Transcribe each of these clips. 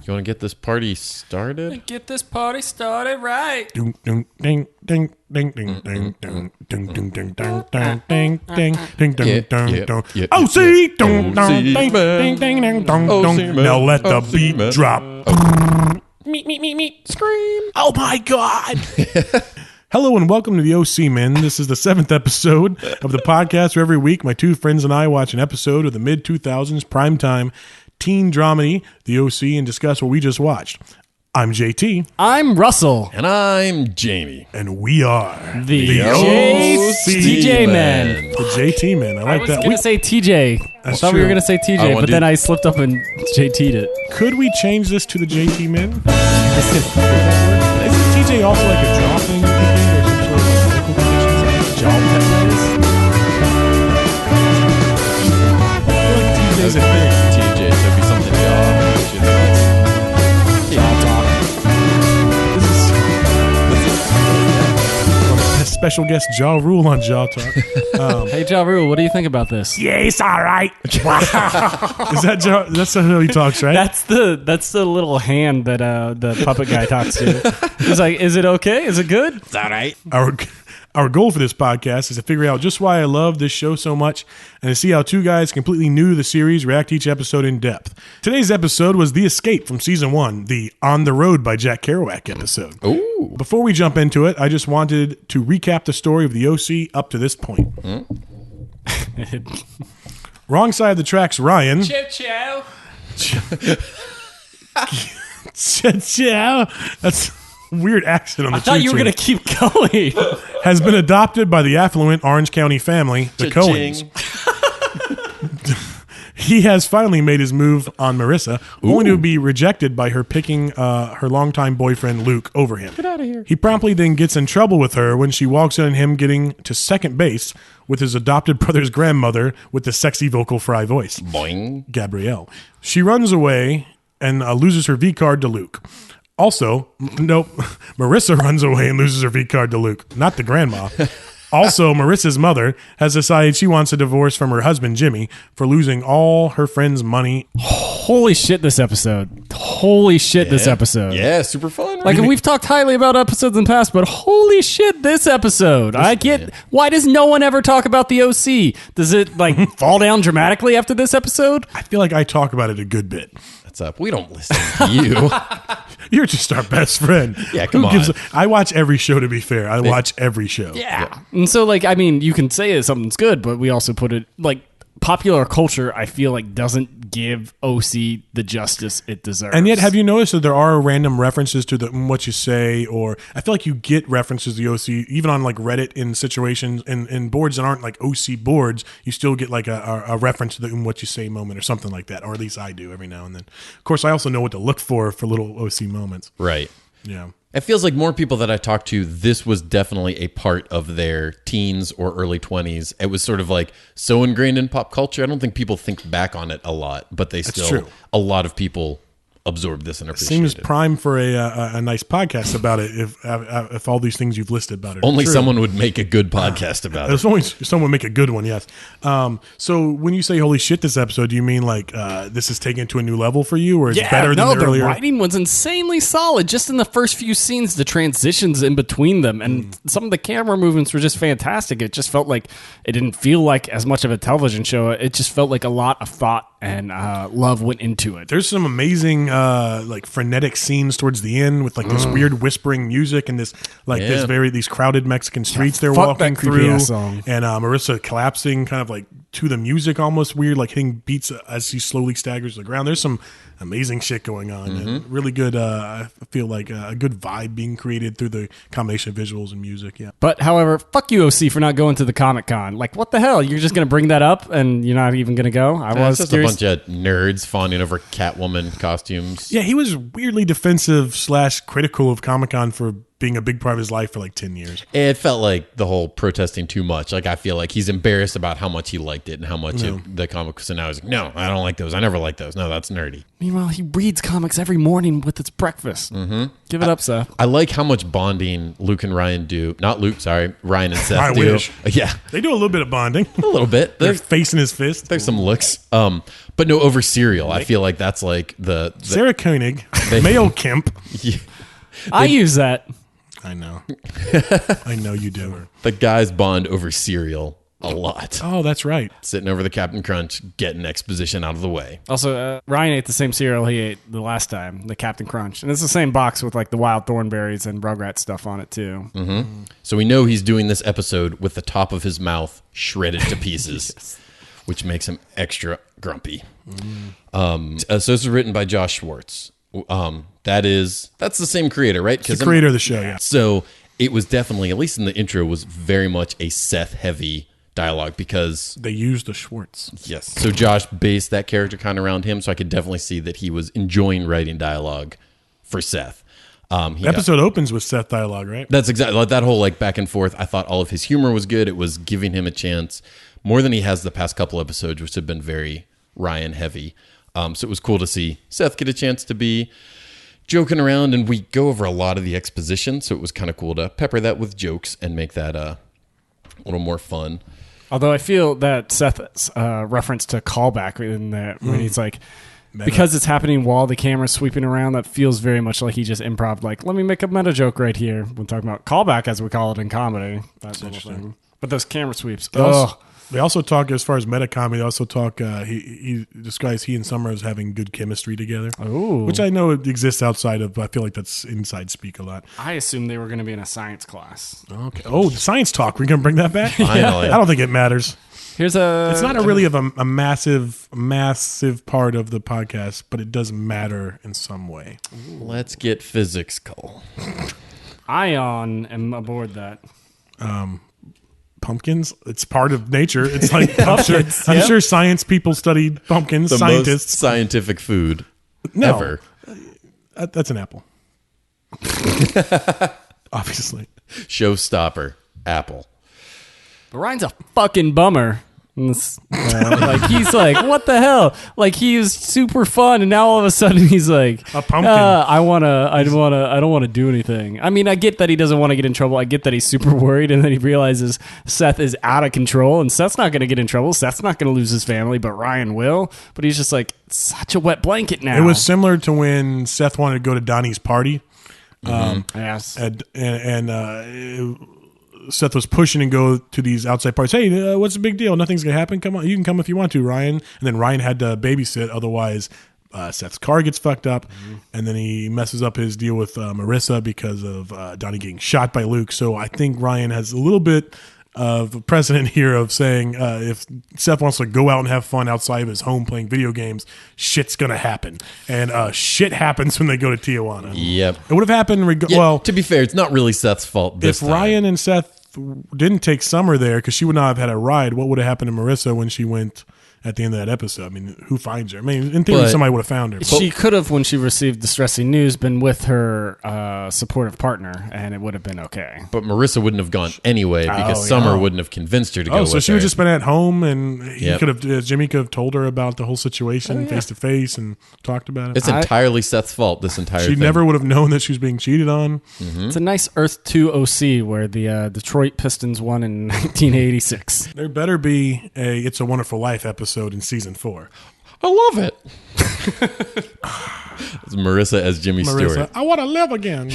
You want to get this party started? Get this party started right. Ding ding ding ding ding ding ding ding ding ding ding ding ding ding ding ding ding ding. Oh, see, ding ding ding ding ding ding ding. Now let the beat drop. Meet, scream. Oh my God! Hello and welcome to the OC Men. This is the 7th episode of the podcast where every week my two friends and I watch an episode of the mid-2000s primetime teen dramedy, The OC, and discuss what we just watched. I'm JT. I'm Russell. And I'm Jamie. And we are the TJ Men. The JT Men. I like that. I was going to say TJ. I thought we were going to say TJ, but then I slipped up and JT'd it. Could we change this to the JT Men? Isn't TJ also like a jaw thing? Or some sort of medical condition? Jaw tendonitis? I feel like TJ's a thing. TJ, so it'd be something Special guest Ja Rule on Jaw Talk. Hey Ja Rule, what do you think about this? Yes, all right. Is that Ja? That's how he talks, right? That's the little hand that the puppet guy talks to. He's like, "Is it okay? Is it good? It's all right." Our goal for this podcast is to figure out just why I love this show so much and to see how two guys completely new to the series react to each episode in depth. Today's episode was The Escape from Season 1, the On the Road by Jack Kerouac episode. Ooh. Before we jump into it, I just wanted to recap the story of the OC up to this point. Wrong side of the tracks, Ryan. Ciao. Ciao. That's weird accent on the I thought you were going to keep going. Has been adopted by the affluent Orange County family, the Coens. He has finally made his move on Marissa, only to be rejected by her picking her longtime boyfriend Luke over him. Get out of here. He promptly then gets in trouble with her when she walks in on him getting to second base with his adopted brother's grandmother with the sexy vocal fry voice. Boing. Gabrielle. She runs away and loses her V-card to Luke. Also, nope, Marissa runs away and loses her V-card to Luke, not the grandma. Also, Marissa's mother has decided she wants a divorce from her husband, Jimmy, for losing all her friends' money. Holy shit, this episode. This episode. Yeah, super fun. Like, we've talked highly about episodes in the past, but holy shit, this episode. Why does no one ever talk about the OC? Does it, like, fall down dramatically after this episode? I feel like I talk about it a good bit. What's up? We don't listen to you. You're just our best friend. Yeah, come on. I watch every show, to be fair. I watch every show. Yeah. And so, like, I mean, you can say that something's good, but we also put it, like, popular culture, I feel like, doesn't give OC the justice it deserves. And yet, have you noticed that there are random references to the What You Say, or I feel like you get references to the OC, even on like Reddit in situations, in boards that aren't like OC boards, you still get like a reference to the What You Say moment or something like that, or at least I do every now and then. Of course, I also know what to look for little OC moments. Right. Yeah. It feels like more people that I talked to, this was definitely a part of their teens or early 20s. It was sort of like so ingrained in pop culture. I don't think people think back on it a lot, but a lot of people absorb this and appreciate it. Seems prime for a nice podcast about it if all these things you've listed about it. Only someone would make a good podcast about it. There's only someone make a good one, yes. So when you say holy shit this episode, do you mean like this is taken to a new level for you, or is it better than the earlier? The writing was insanely solid. Just in the first few scenes, the transitions in between them, and some of the camera movements were just fantastic. It just felt like it didn't feel like as much of a television show. It just felt like a lot of thought and love went into it. There's some amazing like frenetic scenes towards the end with like this weird whispering music and this like these crowded Mexican streets they're walking through, song. And Marissa collapsing kind of like to the music, almost weird, like hitting beats as she slowly staggers to the ground. There's some amazing shit going on, and really good. I feel like a good vibe being created through the combination of visuals and music. Yeah. But however, fuck you, OC, for not going to the ComicCon. Like, what the hell? You're just gonna bring that up, and you're not even gonna go? It's just curious. A bunch of nerds fawning over Catwoman costumes. Yeah, he was weirdly defensive / critical of Comic-Con for being a big part of his life for like 10 years. It felt like the whole protesting too much. Like, I feel like he's embarrassed about how much he liked it and how much the comic was. And now he's like, no, I don't like those. I never liked those. No, that's nerdy. Meanwhile, he reads comics every morning with its breakfast. Give it up, Seth. I like how much bonding Luke and Ryan do. Not Luke, sorry. Ryan and Seth I do. wish. Yeah. They do a little bit of bonding. A little bit. They're facing his fist. There's some looks. But no, over cereal. I feel like that's like the Sarah Koenig, Mayo Kemp. Yeah. I use that. I know. I know you do. The guys bond over cereal a lot. Oh, that's right. Sitting over the Captain Crunch, getting exposition out of the way. Also, Ryan ate the same cereal he ate the last time, the Captain Crunch. And it's the same box with like the wild thornberries and Rugrats stuff on it too. So we know he's doing this episode with the top of his mouth shredded to pieces, which makes him extra grumpy. So this is written by Josh Schwartz. That's the same creator, right? It's the creator of the show, yeah. So it was definitely, at least in the intro, was very much a Seth-heavy dialogue because they used the Schwartz. Yes. So Josh based that character kind of around him, so I could definitely see that he was enjoying writing dialogue for Seth. The episode opens with Seth dialogue, right? That's exactly like that whole like back and forth. I thought all of his humor was good. It was giving him a chance more than he has the past couple episodes, which have been very Ryan heavy. So it was cool to see Seth get a chance to be joking around, and we go over a lot of the exposition, so it was kind of cool to pepper that with jokes and make that a little more fun. Although I feel that Seth's reference to callback in that when he's like, because it's happening while the camera's sweeping around, that feels very much like he just improv, like, let me make a meta joke right here when talking about callback, as we call it in comedy. That's interesting. But those camera sweeps. They also talk, as far as meta comedy, they also talk, he describes he and Summer as having good chemistry together. Ooh. Which I know it exists outside of, but I feel like that's inside speak a lot. I assumed they were going to be in a science class. Okay. Oh, the science talk. We're going to bring that back? Finally. I don't think it matters. It's not really of a massive part of the podcast, but it does matter in some way. Let's get physics, Cole. Ion am aboard that. Pumpkins, it's part of nature. It's like I'm sure science people studied pumpkins. The scientists. most scientific food ever. That's an apple. Obviously. Showstopper, apple. But Ryan's a fucking bummer. Like he's like, what the hell? Like he was super fun, and now all of a sudden he's like, a pumpkin. I don't want to do anything. I mean, I get that he doesn't want to get in trouble. I get that he's super worried, and then he realizes Seth is out of control, and Seth's not going to get in trouble. Seth's not going to lose his family, but Ryan will. But he's just like such a wet blanket now. It was similar to when Seth wanted to go to Donnie's party. Yes, and Seth was pushing and go to these outside parties. Hey, what's the big deal? Nothing's going to happen. Come on. You can come if you want to, Ryan. And then Ryan had to babysit. Otherwise, Seth's car gets fucked up. And then he messes up his deal with Marissa because of Donnie getting shot by Luke. So I think Ryan has a little bit of a precedent here of saying if Seth wants to go out and have fun outside of his home playing video games, shit's going to happen. And shit happens when they go to Tijuana. Yep. It would have happened. Well, to be fair, it's not really Seth's fault this time. If Ryan and Seth didn't take Summer there, because she would not have had a ride, what would have happened to Marissa when she went at the end of that episode? I mean, who finds her? I mean, in theory, somebody would have found her. She could have, when she received distressing news, been with her supportive partner, and it would have been okay. But Marissa wouldn't have gone anyway because Summer wouldn't have convinced her to go with her. So she would just been at home, and Jimmy could have told her about the whole situation face to face and talked about it. It's entirely Seth's fault, this entire thing. She never would have known that she was being cheated on. It's a nice Earth 2 OC where the Detroit Pistons won in 1986. There better be a It's a Wonderful Life episode in season 4. I love it. It's Marissa as Jimmy Stewart. I want to live again.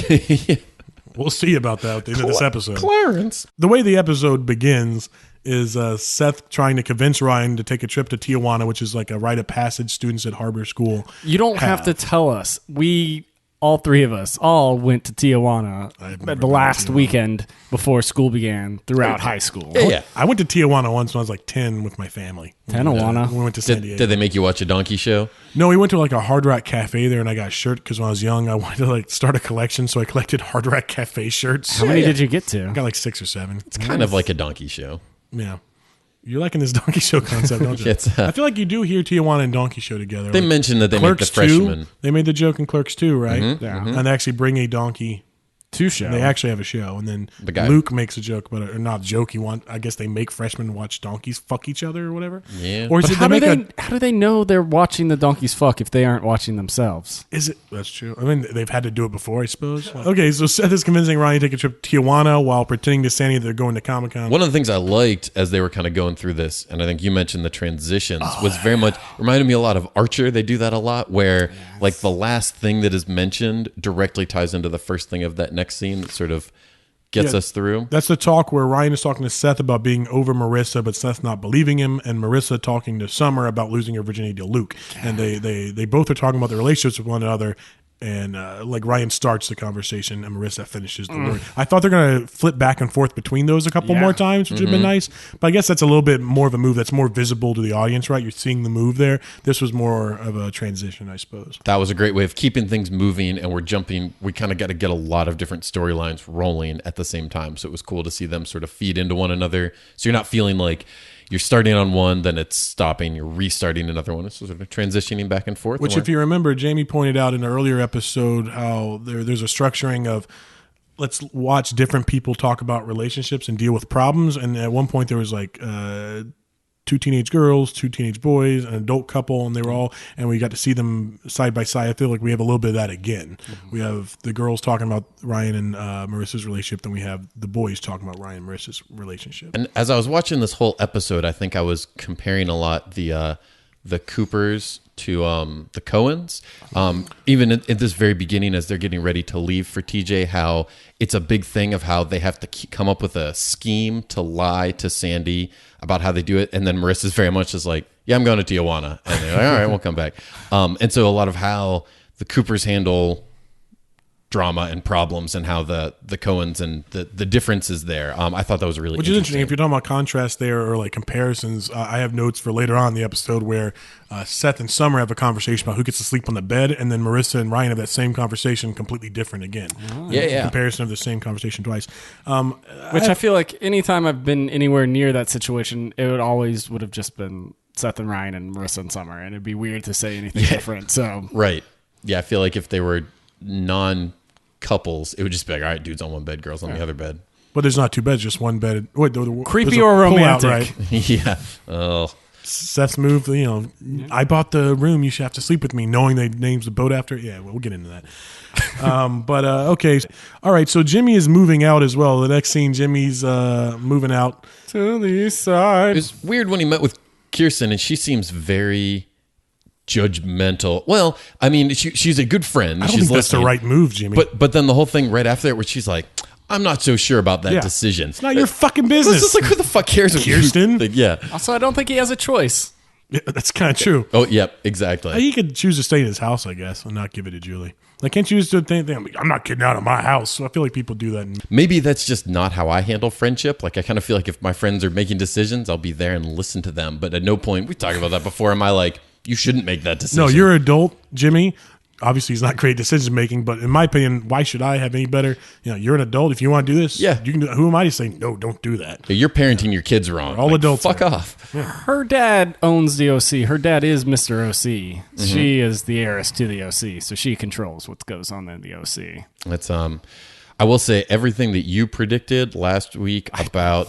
We'll see about that at the end of this episode. Clarence. The way the episode begins is Seth trying to convince Ryan to take a trip to Tijuana, which is like a rite of passage students at Harbor School. You don't have to tell us. All three of us went to Tijuana the last weekend before school began throughout high school. Yeah. I went to Tijuana once when I was like 10 with my family. Tijuana. We went to San Diego. Did they make you watch a donkey show? No, we went to like a Hard Rock Cafe there, and I got a shirt because when I was young, I wanted to like start a collection, so I collected Hard Rock Cafe shirts. How many did you get to? I got like 6 or 7. It's kind of like a donkey show. Yeah. You're liking this donkey show concept, don't you? I feel like you do hear Tijuana and donkey show together. They mentioned that they make the Clerks freshmen. 2, they made the joke in Clerks 2, right? Yeah. And they actually bring a donkey Two show. And they actually have a show, and then Luke makes a joke about it, or not a joke. I guess they make freshmen watch donkeys fuck each other or whatever. Yeah. Or how do they know they're watching the donkeys fuck if they aren't watching themselves? That's true. I mean, they've had to do it before, I suppose. Okay, so Seth is convincing Ryan to take a trip to Tijuana while pretending to Sandy they're going to ComicCon. One of the things I liked as they were kind of going through this, and I think you mentioned the transitions, was very much reminded me a lot of Archer. They do that a lot, where like the last thing that is mentioned directly ties into the first thing of that next scene that sort of gets us through. That's the talk where Ryan is talking to Seth about being over Marissa, but Seth not believing him, and Marissa talking to Summer about losing her virginity to Luke. And they both are talking about their relationships with one another. And like Ryan starts the conversation and Marissa finishes the word. I thought they're going to flip back and forth between those a couple more times, which would have been nice. But I guess that's a little bit more of a move that's more visible to the audience, right? You're seeing the move there. This was more of a transition, I suppose. That was a great way of keeping things moving, and we're jumping. We kind of got to get a lot of different storylines rolling at the same time. So it was cool to see them sort of feed into one another. So you're not feeling like you're starting on one, then it's stopping, you're restarting another one. It's sort of transitioning back and forth. Which, if you remember, Jamie pointed out in an earlier episode how there's a structuring of let's watch different people talk about relationships and deal with problems. And at one point there was like two teenage girls, two teenage boys, an adult couple, and they were all, and we got to see them side by side. I feel like we have a little bit of that again. We have the girls talking about Ryan and Marissa's relationship, then we have the boys talking about Ryan and Marissa's relationship. And as I was watching this whole episode, I think I was comparing a lot the Coopers to the Coens. Even at this very beginning, as they're getting ready to leave for TJ, how it's a big thing of how they have to come up with a scheme to lie to Sandy about how they do it. And then Marissa's very much just like, yeah, I'm going to Tijuana. And they're like, all right, we'll come back. And so a lot of how the Coopers handle drama and problems and how the Coens and the differences there. I thought that was really Which is interesting. If you're talking about contrast there or like comparisons, I have notes for later on in the episode where Seth and Summer have a conversation about who gets to sleep on the bed, and then Marissa and Ryan have that same conversation completely different again. Comparison of the same conversation twice. Which I feel like anytime I've been anywhere near that situation, it would have just been Seth and Ryan and Marissa and Summer, and it'd be weird to say anything different. So right. Yeah, I feel like if they were non-couples, it would just be like, all right, dudes on one bed, girls on the other bed. But there's not two beds, just one bed. Wait, creepy or romantic? Right? Yeah. Oh. Seth's move, I bought the room, you should have to sleep with me, knowing they names the boat after. Yeah, we'll get into that. Okay. All right, so Jimmy is moving out as well. The next scene, Jimmy's moving out to the east side. It was weird when he met with Kirsten, and she seems very judgmental. Well, I mean, she's a good friend. I don't think that's the right move, Jimmy. But then the whole thing right after that where she's like, I'm not so sure about that decision. It's not your fucking business. It's just like, who the fuck cares? Kirsten? Yeah. Also, I don't think he has a choice. Yeah, that's kind of true. Oh, yep, exactly. He could choose to stay in his house, I guess, and not give it to Julie. Like, can't you just do the thing? I'm not getting out of my house. So I feel like people do that. Maybe that's just not how I handle friendship. Like, I kind of feel like if my friends are making decisions, I'll be there and listen to them. But at no point, we talked about that before, am I like, you shouldn't make that decision. No, you're an adult, Jimmy. Obviously, he's not great decision making, but in my opinion, why should I have any better? You're an adult. If you want to do this, you can do that. Who am I to say no? Don't do that. You're parenting your kids wrong. All adults. Fuck off. Yeah. Her dad owns the OC. Her dad is Mr. OC. Mm-hmm. She is the heiress to the OC, so she controls what goes on in the OC. That's I will say everything that you predicted last week about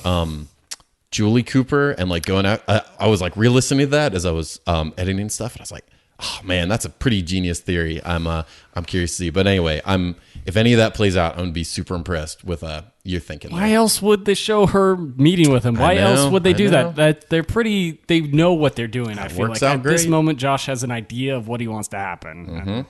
Julie Cooper and like going out. I was like re-listening to that as I was editing stuff, and I was like, oh man, that's a pretty genius theory. I'm curious to see. But anyway, if any of that plays out, I'm gonna be super impressed with your thinking. Why else would they show her meeting with him? Why else would they do that? That they know what they're doing. I feel like at this moment, Josh has an idea of what he wants to happen. Mm-hmm.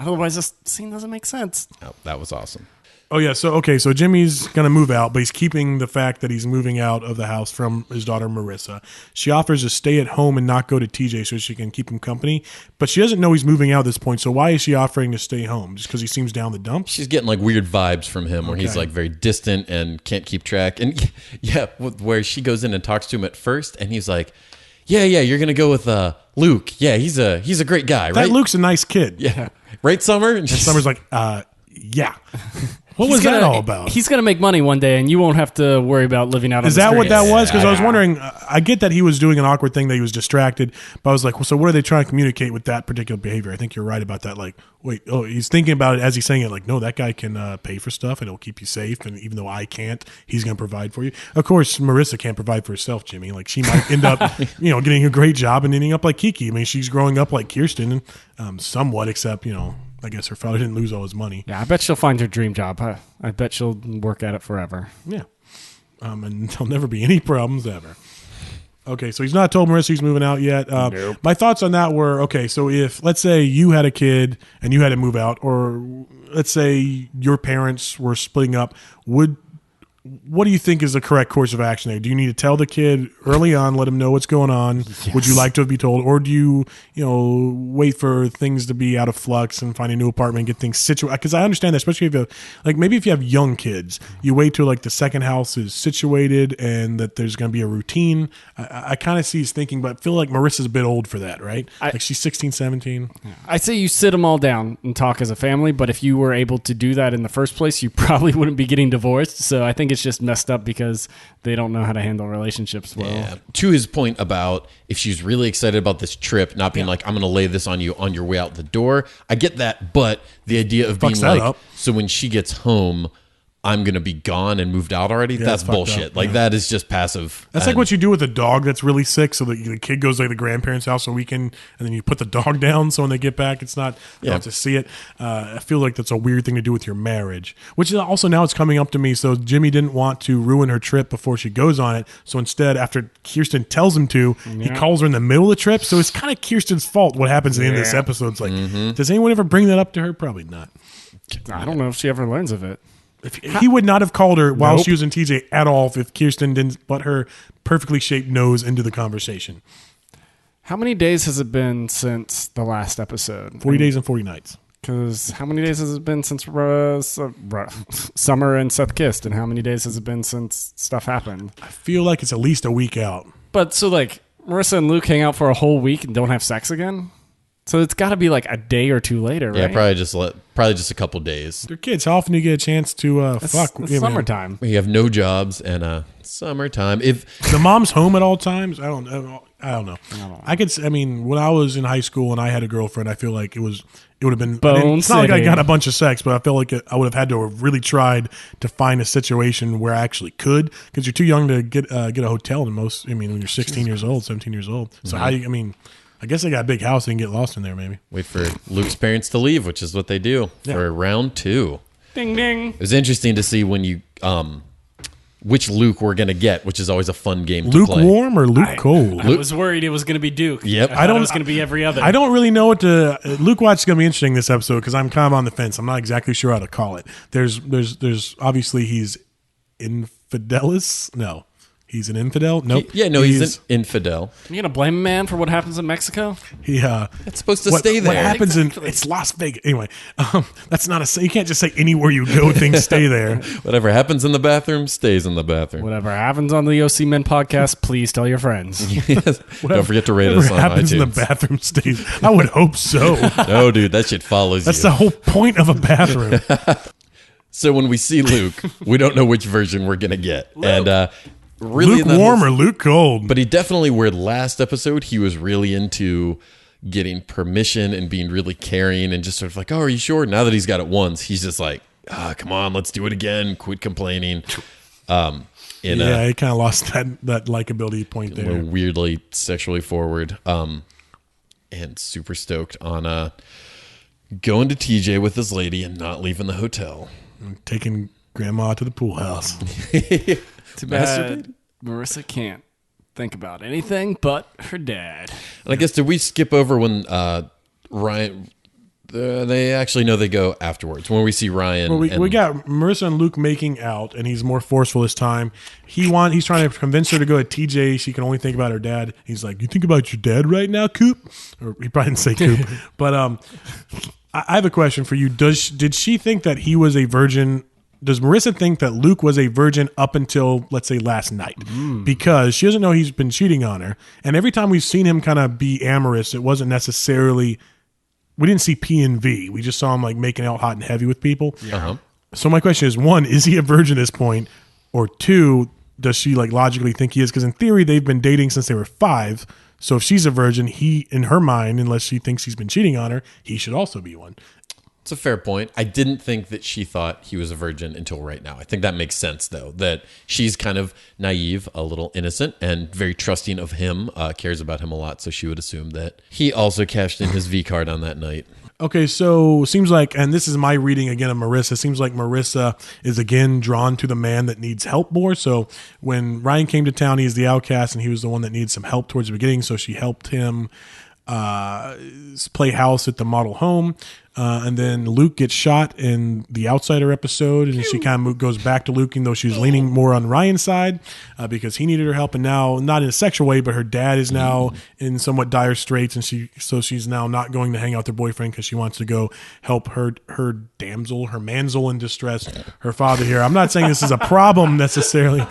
Otherwise, this scene doesn't make sense. Oh, that was awesome. Oh, yeah. So Jimmy's going to move out, but he's keeping the fact that he's moving out of the house from his daughter, Marissa. She offers to stay at home and not go to TJ so she can keep him company, but she doesn't know he's moving out at this point. So why is she offering to stay home? Just because he seems down the dumps? She's getting like weird vibes from him where he's like very distant and can't keep track. And yeah, where she goes in and talks to him at first and he's like, yeah, you're going to go with Luke. Yeah, he's a great guy, right? That Luke's a nice kid. Yeah. Right, Summer? And Summer's like, Yeah. What was that all about? He's going to make money one day, and you won't have to worry about living out on the streets. Is that what that was? Because I was wondering, I get that he was doing an awkward thing, that he was distracted, but I was like, well, so what are they trying to communicate with that particular behavior? I think you're right about that. Like, wait, he's thinking about it as he's saying it, like, no, that guy can pay for stuff, and it'll keep you safe, and even though I can't, he's going to provide for you. Of course, Marissa can't provide for herself, Jimmy. Like, she might end up, getting a great job and ending up like Kiki. I mean, she's growing up like Kirsten, somewhat, except, I guess her father didn't lose all his money. Yeah, I bet she'll find her dream job. I bet she'll work at it forever. Yeah. And there'll never be any problems ever. Okay, so he's not told Marissa he's moving out yet. Nope. My thoughts on that were, okay, so if, let's say you had a kid and you had to move out, or let's say your parents were splitting up, what do you think is the correct course of action there? Do you need to tell the kid early on, let him know what's going on? Yes. Would you like to be told? Or do you, wait for things to be out of flux and find a new apartment, get things situated? Because I understand that, especially if you have young kids, you wait till the second house is situated and that there's going to be a routine. I kind of see his thinking, but I feel like Marissa's a bit old for that, right? She's 16, 17. I say you sit them all down and talk as a family, but if you were able to do that in the first place, you probably wouldn't be getting divorced. So I think it's just messed up because they don't know how to handle relationships well. Yeah. To his point about if she's really excited about this trip, not being like, I'm going to lay this on you on your way out the door. I get that, but the idea of being like, so when she gets home, I'm going to be gone and moved out already. Yeah, that's bullshit. That is just passive. That's like what you do with a dog that's really sick. So the kid goes to the grandparents' house a weekend and then you put the dog down. So when they get back, it's not, you don't have to see it. I feel like that's a weird thing to do with your marriage, which is also now it's coming up to me. So Jimmy didn't want to ruin her trip before she goes on it. So instead, after Kirsten tells him to, he calls her in the middle of the trip. So it's kind of Kirsten's fault what happens at the end of this episode. It's like, does anyone ever bring that up to her? Probably not. I don't know if she ever learns of it. He would not have called her while she was in TJ at all if Kirsten didn't put her perfectly shaped nose into the conversation. How many days has it been since the last episode? 40 days and 40 nights. Because how many days has it been since Summer and Seth kissed? And how many days has it been since stuff happened? I feel like it's at least a week out. But so Marissa and Luke hang out for a whole week and don't have sex again? So it's got to be a day or two later, right? Yeah, probably just a couple days. They're kids. How often do you get a chance to fuck? It's summertime. We have no jobs and summertime. If the mom's home at all times, I don't know. When I was in high school and I had a girlfriend, I feel like it would have been. It's not like I got a bunch of sex, but I feel like I would have had to have really tried to find a situation where I actually could, because you're too young to get a hotel. When you're 16 years old, 17 years old. So I guess they got a big house and get lost in there, maybe. Wait for Luke's parents to leave, which is what they do for round 2. Ding, ding. It was interesting to see when you which Luke we're going to get, which is always a fun game Luke to play. Luke warm or Luke cold? I was worried it was going to be Duke. Yep. I thought it was going to be every other. I don't really know what to... Luke Watch is going to be interesting this episode because I'm kind of on the fence. I'm not exactly sure how to call it. There's obviously he's infidelis? No. He's an infidel? Nope. He's an infidel. You going to blame a man for what happens in Mexico? It's supposed to stay there. What happens it's Las Vegas. Anyway, that's not you can't just say anywhere you go, things stay there. Whatever happens in the bathroom stays in the bathroom. Whatever happens on the OC Men podcast, please tell your friends. Yes. Don't forget to rate us on iTunes. Whatever happens in the bathroom stays. I would hope so. No, dude, that shit follows That's the whole point of a bathroom. So when we see Luke, we don't know which version we're going to get. Luke. And really Luke warm or Luke cold? But he definitely, where last episode, he was really into getting permission and being really caring and just sort of like, oh, are you sure? Now that he's got it once, he's just like, come on, let's do it again. Quit complaining. He kind of lost that likability point there. Weirdly sexually forward. And super stoked on going to TJ with his lady and not leaving the hotel. And taking grandma to the pool house. Too bad Marissa can't think about anything but her dad. And I guess, did we skip over when Ryan... they actually know they go afterwards. When we see Ryan... Well, we got Marissa and Luke making out, and he's more forceful this time. He's trying to convince her to go to TJ. She can only think about her dad. He's like, you think about your dad right now, Coop? Or he probably didn't say Coop. But I have a question for you. Did she think that he was a virgin... Does Marissa think that Luke was a virgin up until, let's say, last night? Because she doesn't know he's been cheating on her. And every time we've seen him kind of be amorous, it wasn't necessarily we didn't see P and V. We just saw him like making out hot and heavy with people. Uh-huh. So my question is, 1, is he a virgin at this point? Or 2, does she like logically think he is? Because in theory, they've been dating since they were 5. So if she's a virgin, he, in her mind, unless she thinks he's been cheating on her, he should also be one. It's a fair point. I didn't think that she thought he was a virgin until right now. I think that makes sense, though, that she's kind of naive, a little innocent, and very trusting of him, cares about him a lot. So she would assume that he also cashed in his V card on that night. Okay, so seems like, and this is my reading again of Marissa, seems like Marissa is again drawn to the man that needs help more. So when Ryan came to town, he's the outcast, and he was the one that needs some help towards the beginning. So she helped him play house at the model home. And then Luke gets shot in the Outsider episode, and she kind of goes back to Luke, even though she was leaning more on Ryan's side because he needed her help. And now, not in a sexual way, but her dad is now in somewhat dire straits, and she's now not going to hang out with her boyfriend because she wants to go help her manzel in distress, her father here. I'm not saying this is a problem necessarily,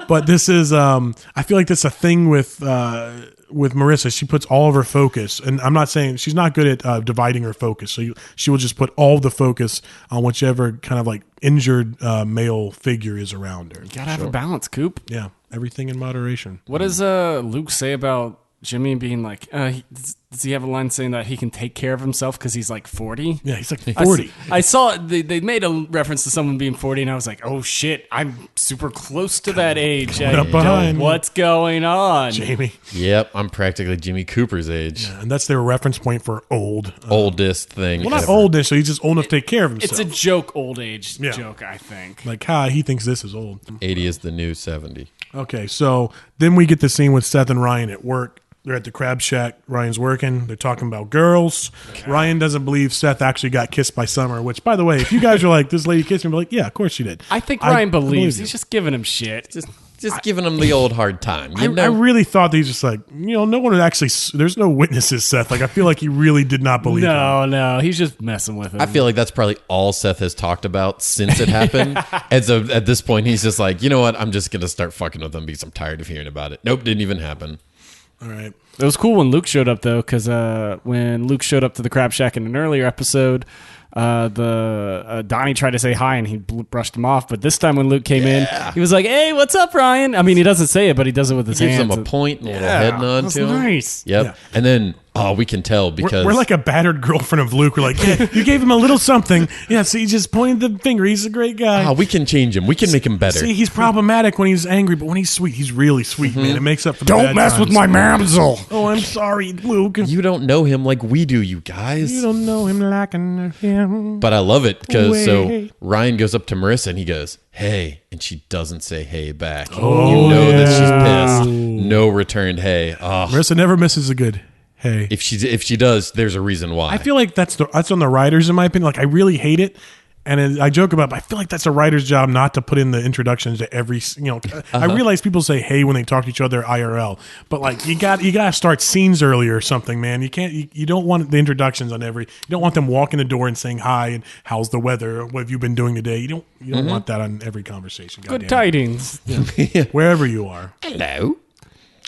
but this is I feel like that's a thing with Marissa. She puts all of her focus, and I'm not saying she's not good at dividing her focus, so she will just put all the focus on whichever kind of like injured male figure is around her. You gotta have a balance, Coop. Yeah, everything in moderation. What does Luke say about Jimmy being like, does he have a line saying that he can take care of himself because he's like 40? Yeah, he's like 40. I saw they made a reference to someone being 40, and I was like, oh shit, I'm super close to that age. What's going on? Jamie. Yep, I'm practically Jimmy Cooper's age. Yeah, and that's their reference point for old. Oldest thing. Well, not oldest, so he's just old enough to take care of himself. It's a joke, old age joke, I think. Like, he thinks this is old. 80 is the new 70. Okay, so then we get the scene with Seth and Ryan at work. They're at the crab shack. Ryan's working. They're talking about girls. Okay. Ryan doesn't believe Seth actually got kissed by Summer, which, by the way, if you guys are like, this lady kissed me, be like, yeah, of course she did. I think Ryan believes. He's just giving him shit. Just giving him the old hard time. I really thought that he's just like, no one would actually, there's no witnesses, Seth. Like, I feel like he really did not believe him. No, he's just messing with him. I feel like that's probably all Seth has talked about since it happened. And so at this point, he's just like, you know what? I'm just going to start fucking with him because I'm tired of hearing about it. Nope, didn't even happen. All right. It was cool when Luke showed up, though, because when Luke showed up to the crab shack in an earlier episode, Donnie tried to say hi and he brushed him off. But this time when Luke came in, he was like, "Hey, what's up, Ryan?" I mean, he doesn't say it, but he does it with his hands. Gives him a point and a little head nod to him. Nice. Yep. Yeah. And then we can tell because we're like a battered girlfriend of Luke. We're like, yeah, you gave him a little something. Yeah, see, he just pointed the finger. He's a great guy. we can change him. We can make him better. See, he's problematic when he's angry, but when he's sweet, he's really sweet, man. It makes up for the Don't bad mess times. with my mamsel. Oh, I'm sorry, Luke. You don't know him like we do, you guys. You don't know him like I know him. But I love it because so Wait. Ryan goes up to Marissa and he goes, "Hey," and she doesn't say "hey" back. You know that she's pissed. No returned "hey." Oh, Marissa never misses a good hey. if she does, there's a reason why. I feel like that's on the writers, in my opinion. Like, I really hate it. And I joke about it, but I feel like that's a writer's job not to put in the introductions to every, I realize people say hey when they talk to each other IRL, but like you got to start scenes early or something, man. You can't, you don't want the introductions on you don't want them walking the door and saying hi and how's the weather, what have you been doing today? You don't want that on every conversation. Good tidings. Yeah. Wherever you are. Hello.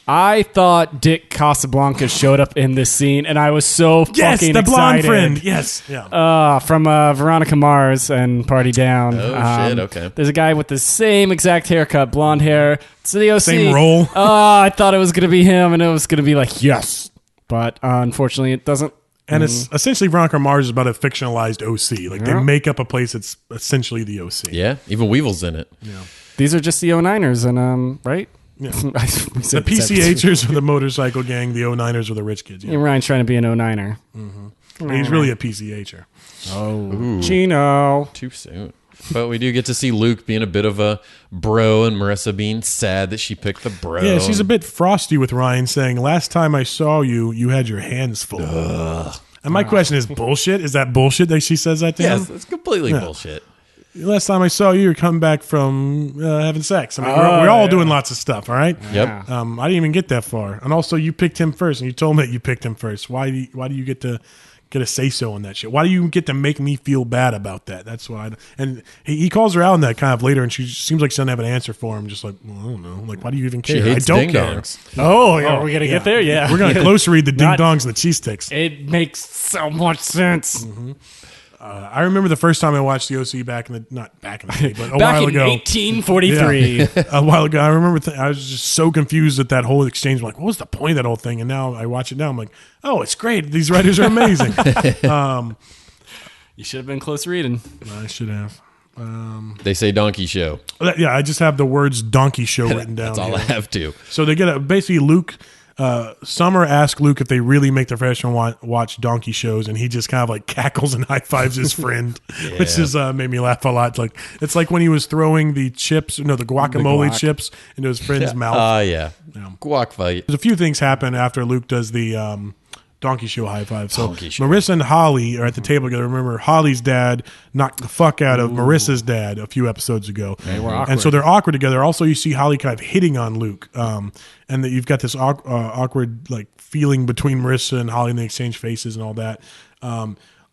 I thought Dick Casablanca showed up in this scene, and I was so fucking excited. Yes, the blonde friend. Yes. Yeah. From Veronica Mars and Party Down. Oh, shit, okay. There's a guy with the same exact haircut, blonde hair. It's the OC. Same role. I thought it was going to be him, and it was going to be like, yes. But unfortunately, it doesn't. And it's essentially Veronica Mars is about a fictionalized OC. Like, they make up a place that's essentially the OC. Yeah, even Weevil's in it. Yeah. These are just the 09ers, and right? Yeah. The PCHers are the motorcycle gang. The 09ers are the rich kids. Yeah. Ryan's trying to be an 09er. Mm-hmm. He's really a PCHer. Oh, Chino. Too soon. But we do get to see Luke being a bit of a bro and Marissa being sad that she picked the bro. Yeah, she's a bit frosty with Ryan saying, last time I saw you, you had your hands full. And my question is, bullshit? Is that bullshit that she says that to him? Yes, it's completely bullshit. Last time I saw you, you're coming back from having sex. I mean, we're all doing lots of stuff, all right? Yep. I didn't even get that far. And also, you picked him first, and you told me that you picked him first. Why do you get to get a say-so on that shit? Why do you get to make me feel bad about that? That's why. And he calls her out on that kind of later, and she seems like she doesn't have an answer for him. Just like, well, I don't know. Like, why do you even care? She hates I don't care. ding-dongs. Oh, are we gonna get there? Yeah, We're gonna close read the ding-dongs and the cheese sticks. It makes so much sense. Mm-hmm. I remember the first time I watched the OC not back in the day, but a Back while in ago. 1843. Yeah. A while ago, I remember I was just so confused at that whole exchange. I'm like, what was the point of that whole thing? And now I watch it now. I'm like, oh, it's great. These writers are amazing. You should have been close reading. I should have. They say donkey show. Yeah, I just have the words donkey show written down. That's all I have to. So they get basically Luke. Summer asks Luke if they really make the freshman watch donkey shows, and he just kind of like cackles and high fives his friend, which is made me laugh a lot. It's like when he was throwing the guacamole chips into his friend's mouth. Guac fight. There's a few things happen after Luke does the donkey show high five. So Donkey show. Marissa and Holly are at the table together. Remember, Holly's dad knocked the fuck out of Marissa's dad a few episodes ago. They were awkward. And so they're awkward together. Also, you see Holly kind of hitting on Luke. And that you've got this awkward like feeling between Marissa and Holly, and they exchange faces and all that.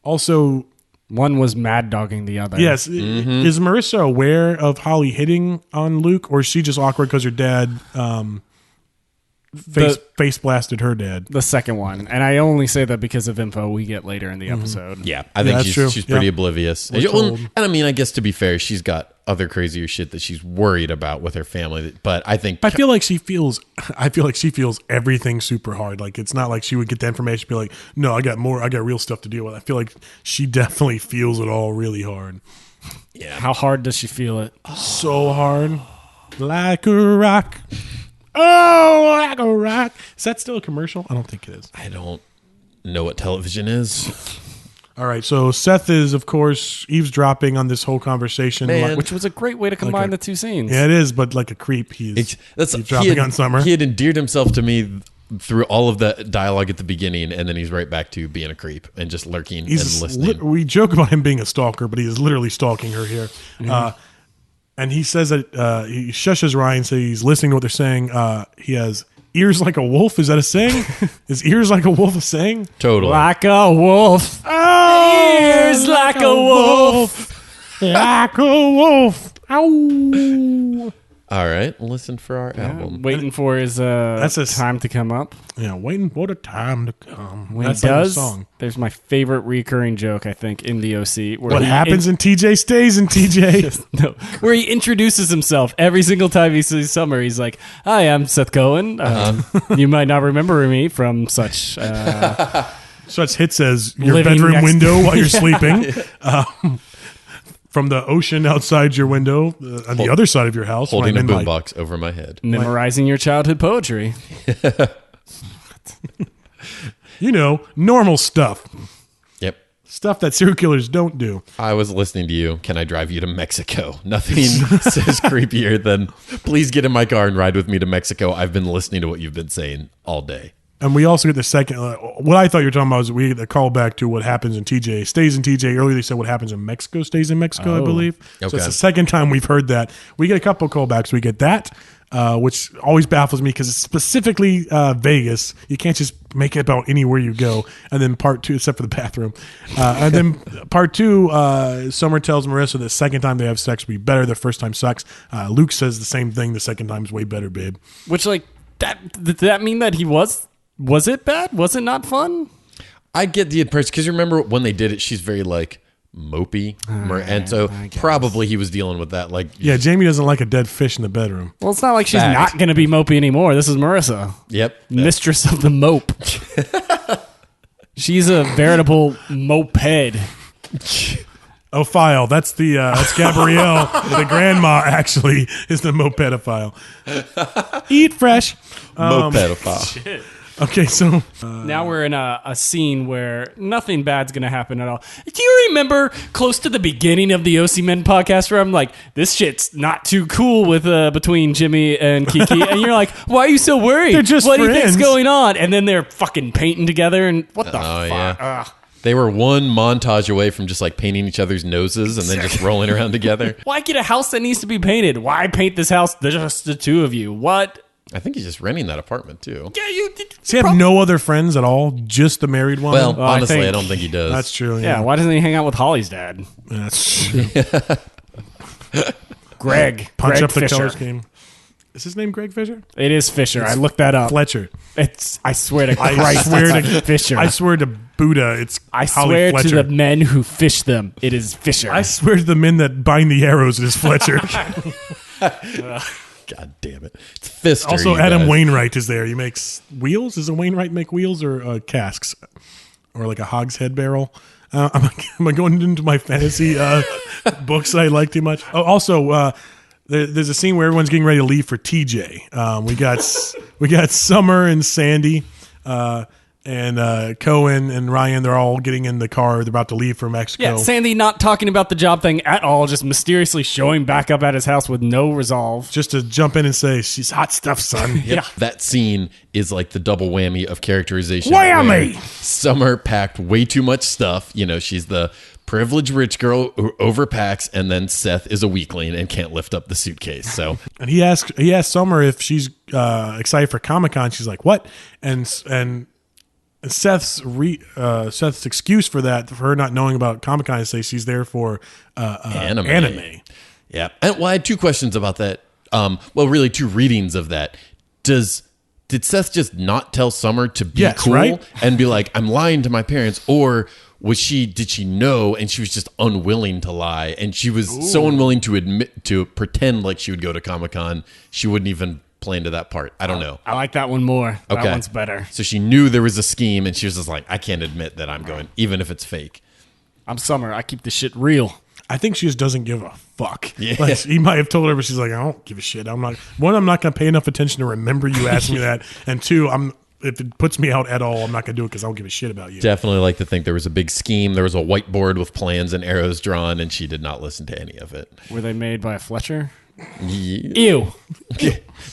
Also, one was mad dogging the other. yes, is Marissa aware of Holly hitting on Luke, or is she just awkward because her dad face blasted her dad? The second one. And I only say that because of info we get later in the episode. Yeah, I think that's true. she's pretty Yeah. oblivious. We're told. And I mean, I guess to be fair, she's got other crazier shit that she's worried about with her family. But I think I feel like she feels everything super hard. Like, it's not like she would get the information and be like, no, I got real stuff to deal with. I feel like she definitely feels it all really hard. yeah, How hard does she feel it? So hard. Like a rock. Oh, like a rock. Is that still a commercial? I don't think it is. I don't know what television is. All right, so Seth is, of course, eavesdropping on this whole conversation. Man. Which was a great way to combine the two scenes. Yeah, it is, but like a creep, he's eavesdropping on Summer. He had endeared himself to me through all of the dialogue at the beginning, and then he's right back to being a creep and just lurking and listening. We joke about him being a stalker, but he is literally stalking her here. And he says that he shushes Ryan, so he's listening to what they're saying. He has ears like a wolf. Is that a saying? Is ears like a wolf a saying? Totally. Like a wolf. Oh, Ears like a wolf. Like a wolf. Ow. All right, listen for our album. Waiting for his time to come up. Yeah, waiting for the time to come. When That's he like the does, song. there's my favorite recurring joke, I think, in the OC. Where What happens in TJ stays in TJ. No, where he introduces himself every single time he sees Summer. He's like, "Hi, I'm Seth Cohen. You might not remember me from such." Such hits as your Living bedroom next- window while you're sleeping. From the ocean outside your window, on the other side of your house. Holding a when I'm in my- boombox over my head. Memorizing your childhood poetry. normal stuff. Yep. Stuff that serial killers don't do. I was listening to you. Can I drive you to Mexico? Nothing says creepier than please get in my car and ride with me to Mexico. I've been listening to what you've been saying all day. And we also get the second. What I thought you were talking about was we get the call back to what happens in TJ stays in TJ. Earlier they said what happens in Mexico stays in Mexico, I believe. So Okay. it's the second time we've heard that. We get a couple callbacks. We get that, which always baffles me because it's specifically Vegas. You can't just make it about anywhere you go. And then part two, except for the bathroom. And then part two, Summer tells Marissa the second time they have sex will be better. The first time sucks. Luke says the same thing. The second time's way better, babe. Which, like, did that mean that he was it bad? Was it not fun? I get the impression because you remember when they did it, she's very like mopey, and so probably he was dealing with that. Like, Yeah, Jamie doesn't like a dead fish in the bedroom. Well, it's not like she's Fact. not going to be mopey anymore. This is Marissa, yep, mistress of the mope. She's a veritable moped. Oh, file. That's Gabrielle. The grandma actually is the mopedophile. Eat fresh. mopedophile. Okay, so Now we're in a scene where nothing bad's going to happen at all. Do you remember close to the beginning of the OC Men podcast where I'm like, this shit's not too cool with between Jimmy and Kiki? And you're like, why are you so worried? They're just what do you think's friends. going on? And then they're fucking painting together and what the fuck? yeah. Ugh. They were one montage away from just like painting each other's noses and then just rolling around together. Why get a house that needs to be painted? Why paint this house just the two of you? What? I think he's just renting that apartment too. Yeah, you. Does he have no other friends at all? Just the married one? Well, I honestly, think- I don't think he does. That's true. Yeah, why doesn't he hang out with Holly's dad? That's true. Greg. Punch Greg up the Fisher. colors game. Is his name Greg Fisher? It is Fisher. I looked that up. Fletcher. It's. I swear to I Christ, swear it's to Fisher. I swear to Buddha, it's I Holly swear Fletcher. to the men who fish them, it is Fisher. I swear to the men that bind the arrows, it is Fletcher. God damn it! It's Fister. Also, you Adam guys. Wainwright is there. He makes wheels. Does a Wainwright make wheels or casks? Or like a hogshead barrel? Am I going into my fantasy books that I like too much? Oh, also, there's a scene where everyone's getting ready to leave for TJ. We got Summer and Sandy and Cohen and Ryan. They're all getting in the car. They're about to leave for Mexico. yeah, Sandy not talking about the job thing at all, just mysteriously showing back up at his house with no resolve. Just to jump in and say, she's hot stuff, son. Yeah. That scene is like the double whammy of characterization. Whammy! where Summer packed way too much stuff. You know, she's the privileged rich girl who overpacks, and then Seth is a weakling and can't lift up the suitcase. So And he asked Summer if she's excited for ComicCon. She's like, "What?" And Seth's excuse for that, for her not knowing about ComicCon, is say she's there for anime. Yeah. And well, I had two questions about that. Well, really two readings of that. Did Seth just not tell Summer to be Yes, cool right? and be like, I'm lying to my parents? Or did she know and she was just unwilling to lie? And she was so unwilling to pretend like she would go to Comic-Con, she wouldn't even play into that part. I don't know. I like that one more. Okay. That one's better. So she knew there was a scheme and she was just like, I can't admit that I'm going, even if it's fake. I'm Summer. I keep the shit real. I think she just doesn't give a fuck. Yeah. Like, he might have told her, but she's like, I don't give a shit. I'm not going to pay enough attention to remember you asking me that. And two, if it puts me out at all, I'm not going to do it because I don't give a shit about you. Definitely like to think there was a big scheme. There was a whiteboard with plans and arrows drawn, and she did not listen to any of it. Were they made by a Fletcher? Yeah. Ew.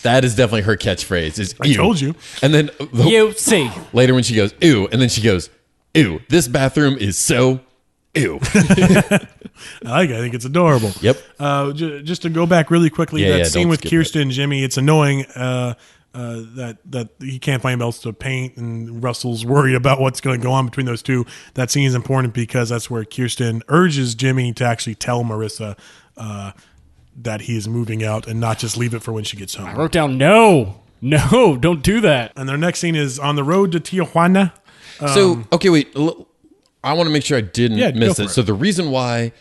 That is definitely her catchfrize. Is I ew. told you. And then You see. later when she goes ew, and then she goes ew. This bathroom is so ew. I like it. I think it's adorable. Yep. Just to go back really quickly, Yeah, that yeah, scene don't with skip Kirsten and Jimmy, it's annoying that he can't find else to paint, and Russell's worried about what's going to go on between those two. That scene is important because that's where Kirsten urges Jimmy to actually tell Marissa that he is moving out and not just leave it for when she gets I home. wrote down no, don't do that. And their next scene is on the road to Tijuana. So okay, wait. I want to make sure I didn't Yeah, go miss for it. it. So the reason why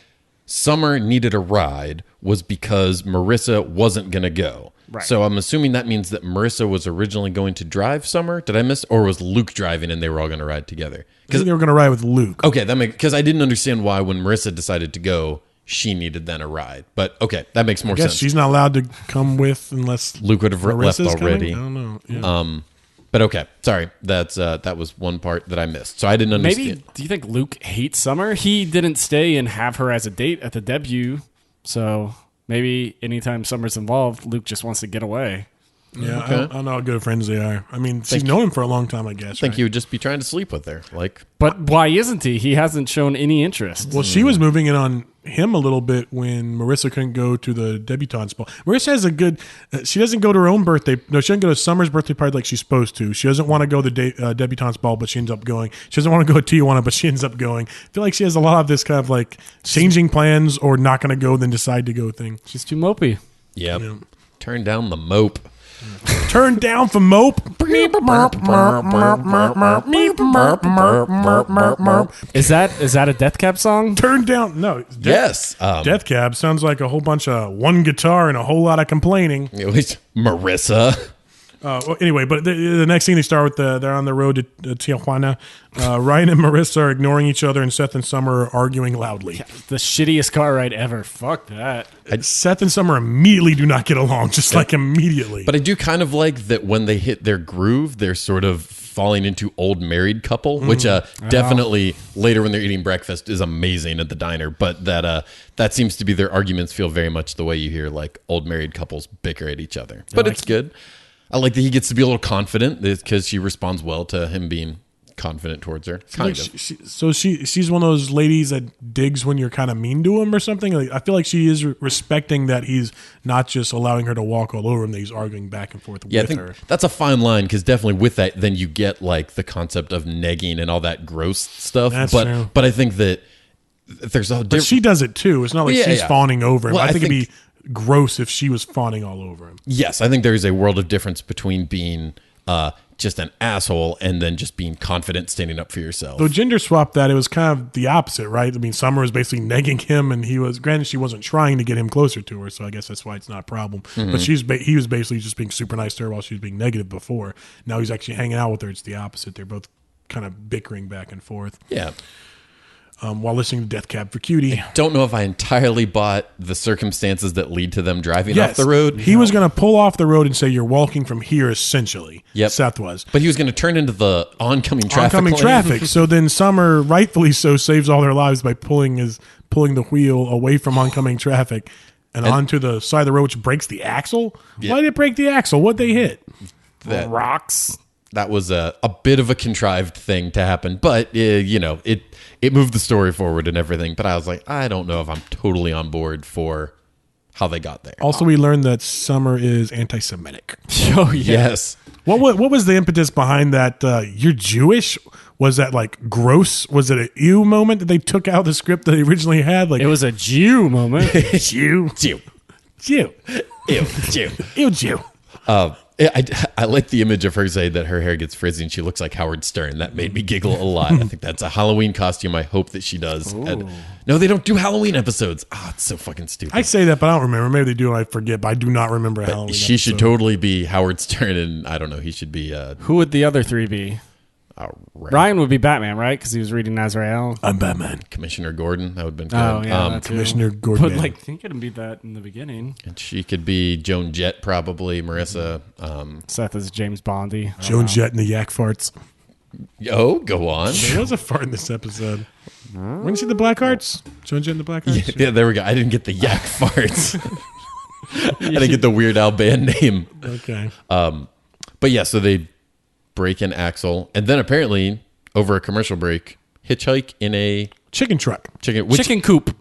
Summer needed a ride was because Marissa wasn't going to go. Right. So I'm assuming that means that Marissa was originally going to drive Summer. Did I miss? Or was Luke driving and they were all going to ride together? Because they were going to ride with Luke. Okay, because I didn't understand why when Marissa decided to go, she needed then a ride. But okay, that makes more I guess sense. she's not allowed to come with unless Luke would have left Marissa's already. coming? I don't know. Yeah. But okay, sorry. That was one part that I missed. So I didn't understand. Maybe, do you think Luke hates Summer? He didn't stay and have her as a date at the debut. So maybe anytime Summer's involved, Luke just wants to get away. Yeah, Okay. I don't know how good friends they are. I mean, she's known him for a long time, I guess. I think right? he would just be trying to sleep with her. Like, But why isn't he? He hasn't shown any interest. Well, she was moving in on him a little bit when Marissa couldn't go to the debutante's ball. Marissa has a good. She doesn't go to her own birthday. No, she doesn't go to Summer's birthday party like she's supposed to. She doesn't want to go to the debutante's ball, but she ends up going. She doesn't want to go to Tijuana, but she ends up going. I feel like she has a lot of this kind of like changing plans or not going to go, then decide to go thing. She's too mopey. yep. Turn down the mope. Turn down for mope. Is that a Death Cab song? Turn down. No. Yes. Death Cab sounds like a whole bunch of one guitar and a whole lot of complaining. It was Marissa. Well, anyway, but the next scene they start with they're on the road to Tijuana. Ryan and Marissa are ignoring each other, and Seth and Summer are arguing loudly. The shittiest car ride ever. Fuck that. Seth and Summer immediately do not get along, just like immediately. But I do kind of like that when they hit their groove, they're sort of falling into old married couple, which definitely later when they're eating breakfast is amazing at the diner. But that seems to be their arguments feel very much the way you hear like old married couples bicker at each other. But it's good. I like that he gets to be a little confident because she responds well to him being confident towards her. She's one of those ladies that digs when you're kind of mean to him or something. Like, I feel like she is respecting that he's not just allowing her to walk all over him, that he's arguing back and forth with I think her. That's a fine line, because definitely with that, then you get like the concept of negging and all that gross stuff. That's true. But I think that there's a But she does it too. It's not like she's fawning over him. Well, I think it'd be gross if she was fawning all over him. Yes, I think there's a world of difference between being just an asshole and then just being confident, standing up for yourself. Though gender swap that, it was kind of the opposite, right? I mean, Summer was basically negging him, and he was, granted, she wasn't trying to get him closer to her, so I guess that's why it's not a problem. Mm-hmm. But he was basically just being super nice to her while she was being negative before. Now he's actually hanging out with her. It's the opposite. They're both kind of bickering back and forth. Yeah. While listening to Death Cab for Cutie. Don't know if I entirely bought the circumstances that lead to them driving off the road. He was going to pull off the road and say, "You're walking from here," essentially. Yep. Seth was. But he was going to turn into the oncoming traffic lane. So then Summer, rightfully so, saves all their lives by pulling the wheel away from oncoming traffic and onto the side of the road, which breaks the axle. Yeah. Why did it break the axle? What'd they hit? Rocks. That was a bit of a contrived thing to happen, but it moved the story forward and everything. But I was like, I don't know if I'm totally on board for how they got there. Also, we learned that Summer is anti-Semitic. Oh, yeah. Yes. What was the impetus behind that? You're Jewish? Was that like gross? Was it an ew moment that they took out the script that they originally had? Like, It was a Jew moment. Jew. Jew. Ew, Jew. Ew, Jew. I like the image of her saying that her hair gets frizzy and she looks like Howard Stern. That made me giggle a lot. I think that's a Halloween costume I hope that she does. No, they don't do Halloween episodes. It's so fucking stupid. I say that, but I don't remember. Maybe they do and I forget, but I do not remember Halloween. She should totally be Howard Stern, and I don't know, he should be... Who would the other three be? Ryan would be Batman, right? Because he was reading Azrael. I'm Batman. Commissioner Gordon. That would have been Oh, good. yeah, Commissioner Gordon. But, like, he couldn't beat that in the beginning. And she could be Joan Jett, probably. Marissa. Seth is James Bondy. Joan Jett and the yak farts. Go on. There was a fart in this episode. When you see the Black Hearts? Joan Jett and the Black Hearts? Yeah, there we go. I didn't get the yak farts. I didn't get the Weird Al band name. Okay. But yeah, so they break an axle, and then apparently, over a commercial break, hitchhike in a Chicken truck. Chicken coop.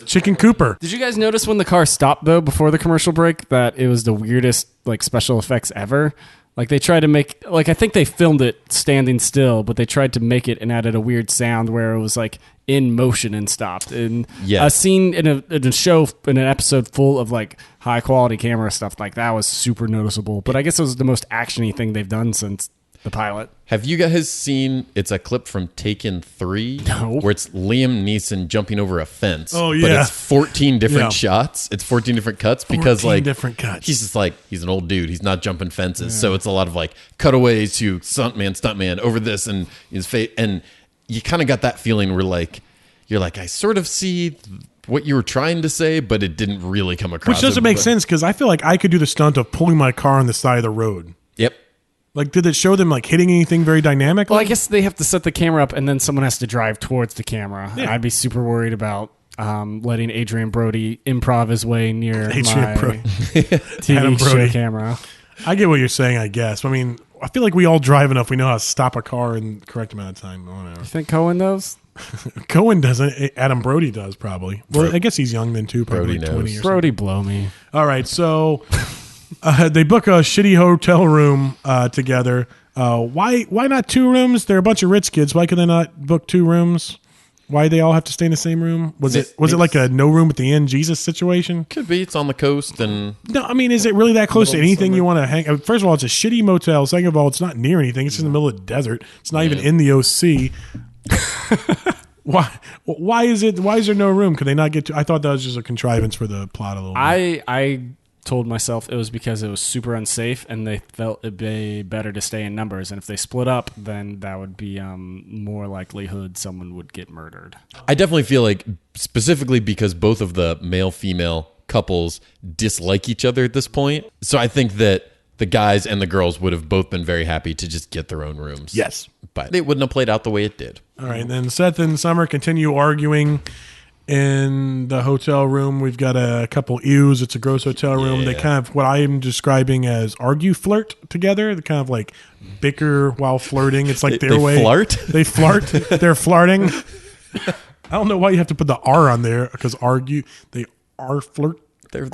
Chicken Cooper. Did you guys notice when the car stopped, though, before the commercial break, that it was the weirdest, like, special effects ever? Like, they tried to make... Like, I think they filmed it standing still, but they tried to make it and added a weird sound where it was, like, in motion and stopped. And a scene in a show, in an episode full of, like, high-quality camera stuff, like, that was super noticeable. But I guess it was the most action-y thing they've done since the pilot. Have you guys seen, it's a clip from Taken 3? No. Where it's Liam Neeson jumping over a fence. Oh, yeah. But it's 14 different shots. It's 14 different cuts because, like, different cuts. He's just like, he's an old dude. He's not jumping fences. So it's a lot of, like, cutaways to stuntman over this and his face. And you kind of got that feeling where, like, you're like, I sort of see what you were trying to say, but it didn't really come across. Which doesn't make sense, because I feel like I could do the stunt of pulling my car on the side of the road. Yep. Like, did it show them, like, hitting anything very dynamic? Well, I guess they have to set the camera up, and then someone has to drive towards the camera. Yeah. I'd be super worried about letting Adrian Brody improv his way near my TV show camera. I get what you're saying, I guess. I mean, I feel like we all drive enough. We know how to stop a car in the correct amount of time. I don't know. You think Cohen knows? Cohen doesn't. Adam Brody does, probably. Well, I guess he's young then, too. Probably Brody 20 knows. or Brody blow me. All right, so they book a shitty hotel room together. Why not 2 rooms? They're a bunch of rich kids. Why could they not book 2 rooms? Why they all have to stay in the same room? Was it like a no room at the end Jesus situation? Could be. It's on the coast, and No, I mean, is it really that close to anything you want to hang? First of all, it's a shitty motel. Second of all, it's not near anything. It's in the middle of the desert. It's not even in the OC. Why is there no room? Could they not get to? I thought that was just a contrivance for the plot a little bit. I told myself it was because it was super unsafe and they felt it'd be better to stay in numbers, and if they split up, then that would be more likelihood someone would get murdered. I definitely feel like, specifically because both of the male-female couples dislike each other at this point, so I think that the guys and the girls would have both been very happy to just get their own rooms. Yes. But it wouldn't have played out the way it did. All right, then Seth and Summer continue arguing, In the hotel room, we've got a couple ews. It's a gross hotel room. They kind of, what I am describing as argue flirt together. They kind of like bicker while flirting. It's like their way. They flirt. They're flirting. I don't know why you have to put the R on there, because argue, they are flirt. They're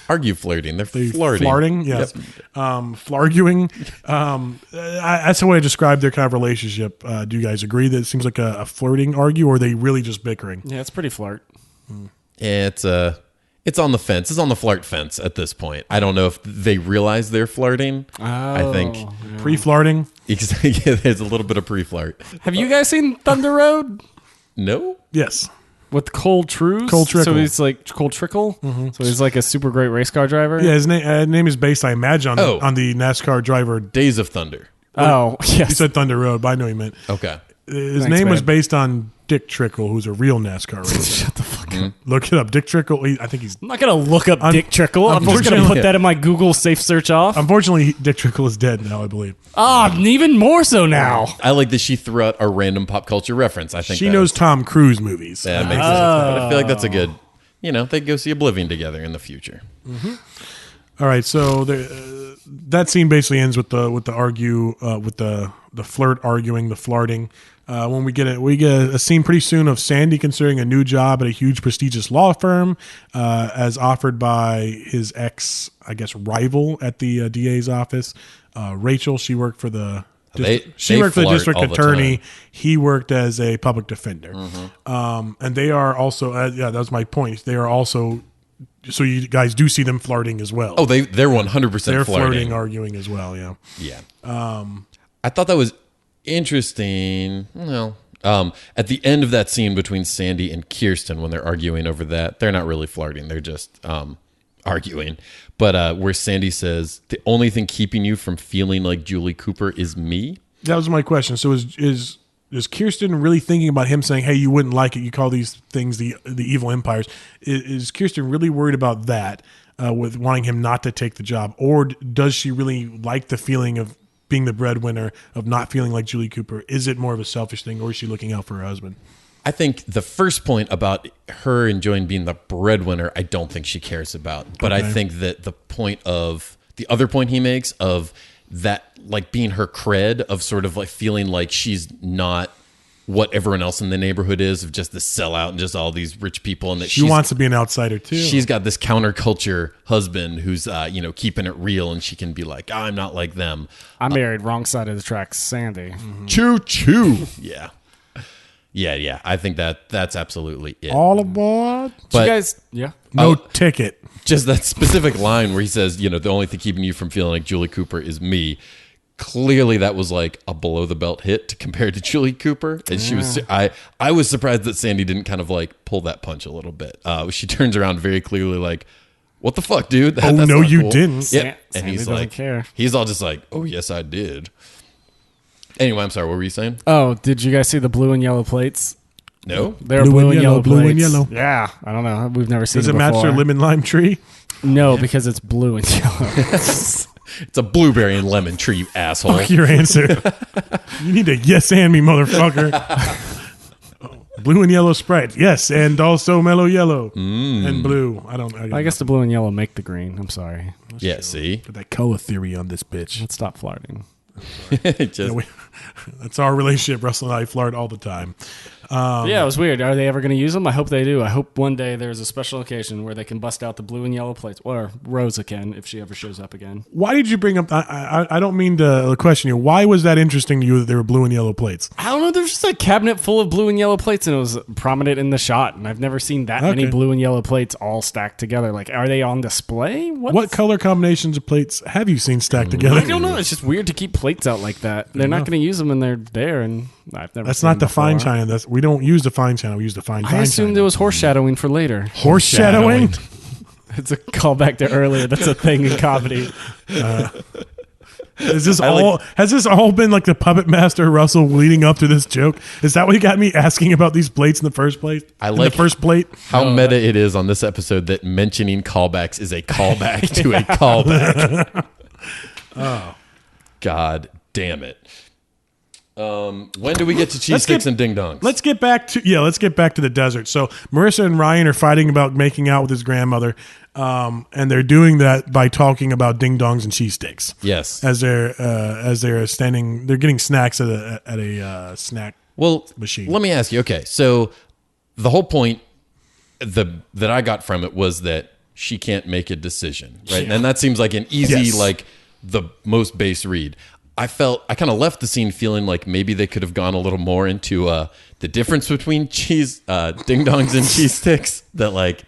argue flirting. They're flirting. Flirting, yes. Yep. Flarguing. That's the way I describe their kind of relationship. Do you guys agree that it seems like a flirting argue, or are they really just bickering? Yeah, it's pretty flirt. It's on the fence. It's on the flirt fence at this point. I don't know if they realize they're flirting. I think pre-flirting. Exactly. There's a little bit of pre-flirt. Have you guys seen Thunder Road? No. Yes. With Cole Trickle. So he's like Cole Trickle. Mm-hmm. So he's like a super great race car driver. Yeah, his name is based, I imagine, on the NASCAR driver Days of Thunder. Oh, yes. You said Thunder Road, but I know he meant. Okay. His name was based on Dick Trickle, who's a real NASCAR racer. Shut the fuck up. Look it up. Dick Trickle. I think he's. I'm not going to look up Dick Trickle. I'm just going to put that in my Google safe search off. Unfortunately, Dick Trickle is dead now, I believe. Even more so now. I like that she threw out a random pop culture reference. I think she knows Tom Cruise movies. Yeah, that makes sense. But I feel like that's a good, they'd go see Oblivion together in the future. Mm-hmm. All right, so that scene basically ends with the argue, with the flirt arguing, the flirting. When we get a scene pretty soon of Sandy considering a new job at a huge prestigious law firm, as offered by his ex, I guess, rival at the DA's office. Rachel, she worked for the district attorney. He worked as a public defender. Mm-hmm. And they are also, that was my point. They are also. So you guys do see them flirting as well. Oh, they're 100% They're flirting, arguing as well. Yeah. Yeah. I thought that was interesting. Well, at the end of that scene between Sandy and Kirsten, when they're arguing over that, they're not really flirting. They're just arguing. But where Sandy says, "The only thing keeping you from feeling like Julie Cooper is me." That was my question. So is Kirsten really thinking about him saying, "Hey, you wouldn't like it. You call these things the evil empires." Is Kirsten really worried about that, with wanting him not to take the job, or does she really like the feeling of being the breadwinner, of not feeling like Julie Cooper? Is it more of a selfish thing, or is she looking out for her husband? I think the first point about her enjoying being the breadwinner, I don't think she cares about. But okay. I think that the other point he makes of that, like being her cred, of sort of like feeling like she's not what everyone else in the neighborhood is, of just the sellout and just all these rich people, and that she wants to be an outsider too. She's got this counterculture husband who's keeping it real, and she can be like, I'm not like them. I married wrong side of the tracks, Sandy. Mm-hmm. Choo choo. Yeah. I think that's absolutely it. All aboard. But, you guys, no ticket. Just that specific line where he says, the only thing keeping you from feeling like Julie Cooper is me. Clearly, that was like a below the belt hit compared to Julie Cooper, and she was. I was surprised that Sandy didn't kind of like pull that punch a little bit. She turns around very clearly, like, "What the fuck, dude? That's no, you cool. Didn't." Yeah, and Sandy he's doesn't like, care. He's all just like, "Oh yes, I did." Anyway, I'm sorry. What were you saying? Oh, did you guys see the blue and yellow plates? No, they're blue and yellow. Blue and yellow. Yeah, I don't know. We've never seen. Does it match their lemon lime tree? No, because it's blue and yellow. It's a blueberry and lemon tree, you asshole. Fuck your answer. You need to yes and me, motherfucker. Blue and yellow Sprite. Yes, and also mellow yellow and blue. I guess the blue and yellow make the green. I'm sorry. That's see? Got that color theory on this bitch. Let's stop flirting. That's our relationship. Russell and I flirt all the time. It was weird. Are they ever going to use them? I hope they do. I hope one day there's a special occasion where they can bust out the blue and yellow plates, or Rosa can if she ever shows up again. Why did you bring up? I don't mean to question you. Why was that interesting to you that there were blue and yellow plates? I don't know. There's just a cabinet full of blue and yellow plates, and it was prominent in the shot. And I've never seen that many blue and yellow plates all stacked together. Like, are they on display? What color combinations of plates have you seen stacked together? I don't know. It's just weird to keep plates out like that. They're not going to use them, and they're there. And I've never. That's not the fine china. We don't use the fine china. We use the fine. I assumed it was foreshadowing for later. Foreshadowing. It's a callback to earlier. That's a thing in comedy. Has this all been like the puppet master Russell leading up to this joke? Is that what got me asking about these plates in the first place? The first plate. How meta it is on this episode that mentioning callbacks is a callback to a callback. Oh, God damn it. When do we get to cheese sticks and ding dongs? Let's get back to the desert. So Marissa and Ryan are fighting about making out with his grandmother, and they're doing that by talking about ding dongs and cheese sticks. Yes, as they're standing, they're getting snacks at a snack machine. Let me ask you. Okay, so the whole point that I got from it was that she can't make a decision, right? Yeah. And that seems like an easy, like the most base read. I kind of left the scene feeling like maybe they could have gone a little more into the difference between ding dongs and cheese sticks. That like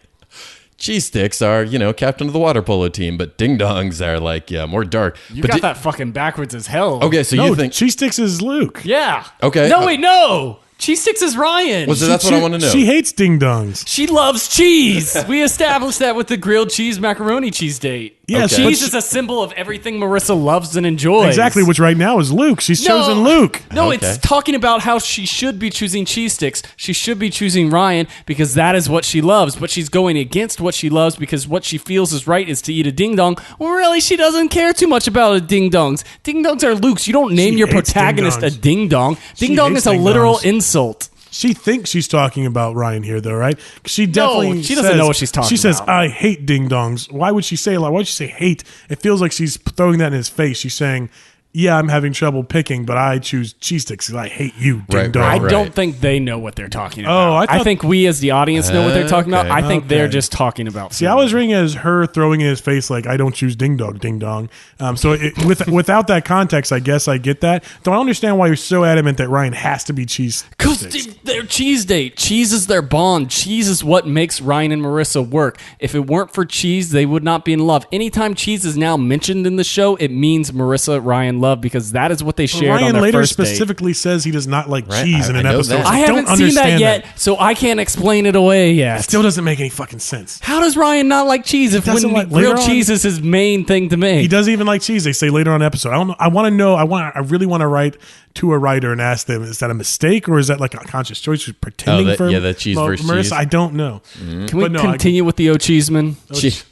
cheese sticks are, captain of the water polo team, but ding dongs are like, more dark. You got that fucking backwards as hell. Okay, so you think cheese sticks is Luke? Yeah. Okay. No, wait, no. Cheese sticks is Ryan. Well, so that's what I want to know. She hates ding dongs. She loves cheese. We established that with the grilled cheese macaroni cheese date. Yeah, okay. Cheese is a symbol of everything Marissa loves and enjoys. Exactly, which right now is Luke. She's chosen Luke. No, Okay. it's talking about how she should be choosing cheese sticks. She should be choosing Ryan because that is what she loves. But she's going against what she loves because what she feels is right is to eat a ding dong. Well, really, she doesn't care too much about a ding dongs. Ding dongs are Luke's. You don't name your protagonist a ding dong. Ding dong is a literal insult. She thinks she's talking about Ryan here, though, right? She definitely she doesn't know what she's talking She says, about. I hate ding dongs. Why would she say like? Why would she say hate? It feels like she's throwing that in his face. She's saying, yeah, I'm having trouble picking, but I choose cheese sticks because I hate you, ding dong. I don't think they know what they're talking about. I think we as the audience know what they're talking about. I think they're just talking about. See, I was reading as her throwing in his face like, I don't choose ding dong. So without that context, I guess I get that. Though I understand why you're so adamant that Ryan has to be cheese. Because their cheese date. Cheese is their bond. Cheese is what makes Ryan and Marissa work. If it weren't for cheese, they would not be in love. Anytime cheese is now mentioned in the show, it means Marissa, Ryan, love because that is what they shared Ryan on their later first date. specifically says he does not like cheese in an episode. That. So I haven't seen that yet, so I can't explain it away yet. It still doesn't make any fucking sense. How does Ryan not like cheese if real cheese is his main thing to make? He doesn't even like cheese. They say later on in the episode. I don't know. I want to know. I really want to write to a writer and ask them: is that a mistake or is that like a conscious choice? She's pretending for the cheese versus Marissa. cheese. I don't know. Can we continue with the Cheeseman?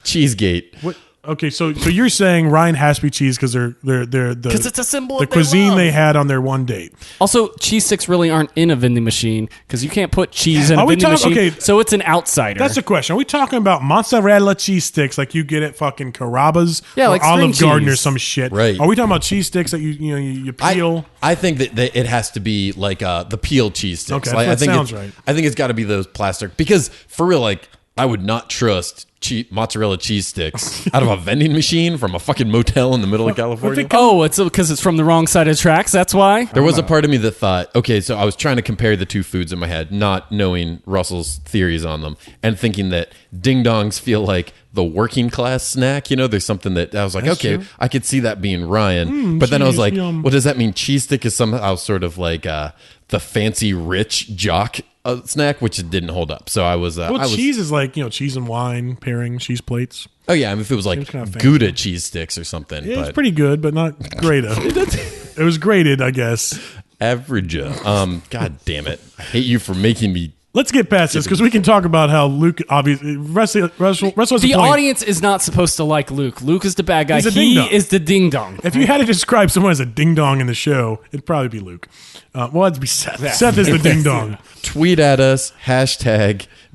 Cheesegate. What? Okay, so you're saying Ryan has to be cheese because they're Because it's a symbol the of their cuisine love. they had on their one date. Also, cheese sticks really aren't in a vending machine because you can't put cheese in a vending machine. Okay, so it's an outsider. That's the question. Are we talking about mozzarella cheese sticks like you get at fucking Carrabba's Yeah, or like Olive string Garden or cheese. some shit? Right. Are we talking about cheese sticks that you peel? I think that it has to be like the peel cheese sticks. Okay, Like, I think sounds right. I think it's got to be those plastic because for real, like I would not trust mozzarella cheese sticks out of a vending machine from a fucking motel in the middle of California. it's because it's from the wrong side of the tracks. That's why. There was a part of me that thought, okay, so I was trying to compare the two foods in my head, not knowing Russell's theories on them, and thinking that ding dongs feel like the working class snack. There's something that I was like, That's okay, true. I could see that being Ryan. But then I was like, well, does that mean cheese stick is somehow sort of like the fancy rich jock snack, which it didn't hold up. So I was. Cheese is like cheese and wine pairing, cheese plates. Oh yeah, I mean, if it was like Gouda cheese sticks or something. Yeah, but it's pretty good, but not great. It was grated, I guess. Average. God damn it! I hate you for making me. Let's get past this because we can talk about how Luke obviously Russell has a The point. audience is not supposed to like Luke. Luke is the bad guy. He's a He ding-dong. is the ding dong. If you had to describe someone as a ding dong in the show, it'd probably be Luke. Well, it'd be Seth. Yeah. Seth is the ding dong. Tweet at us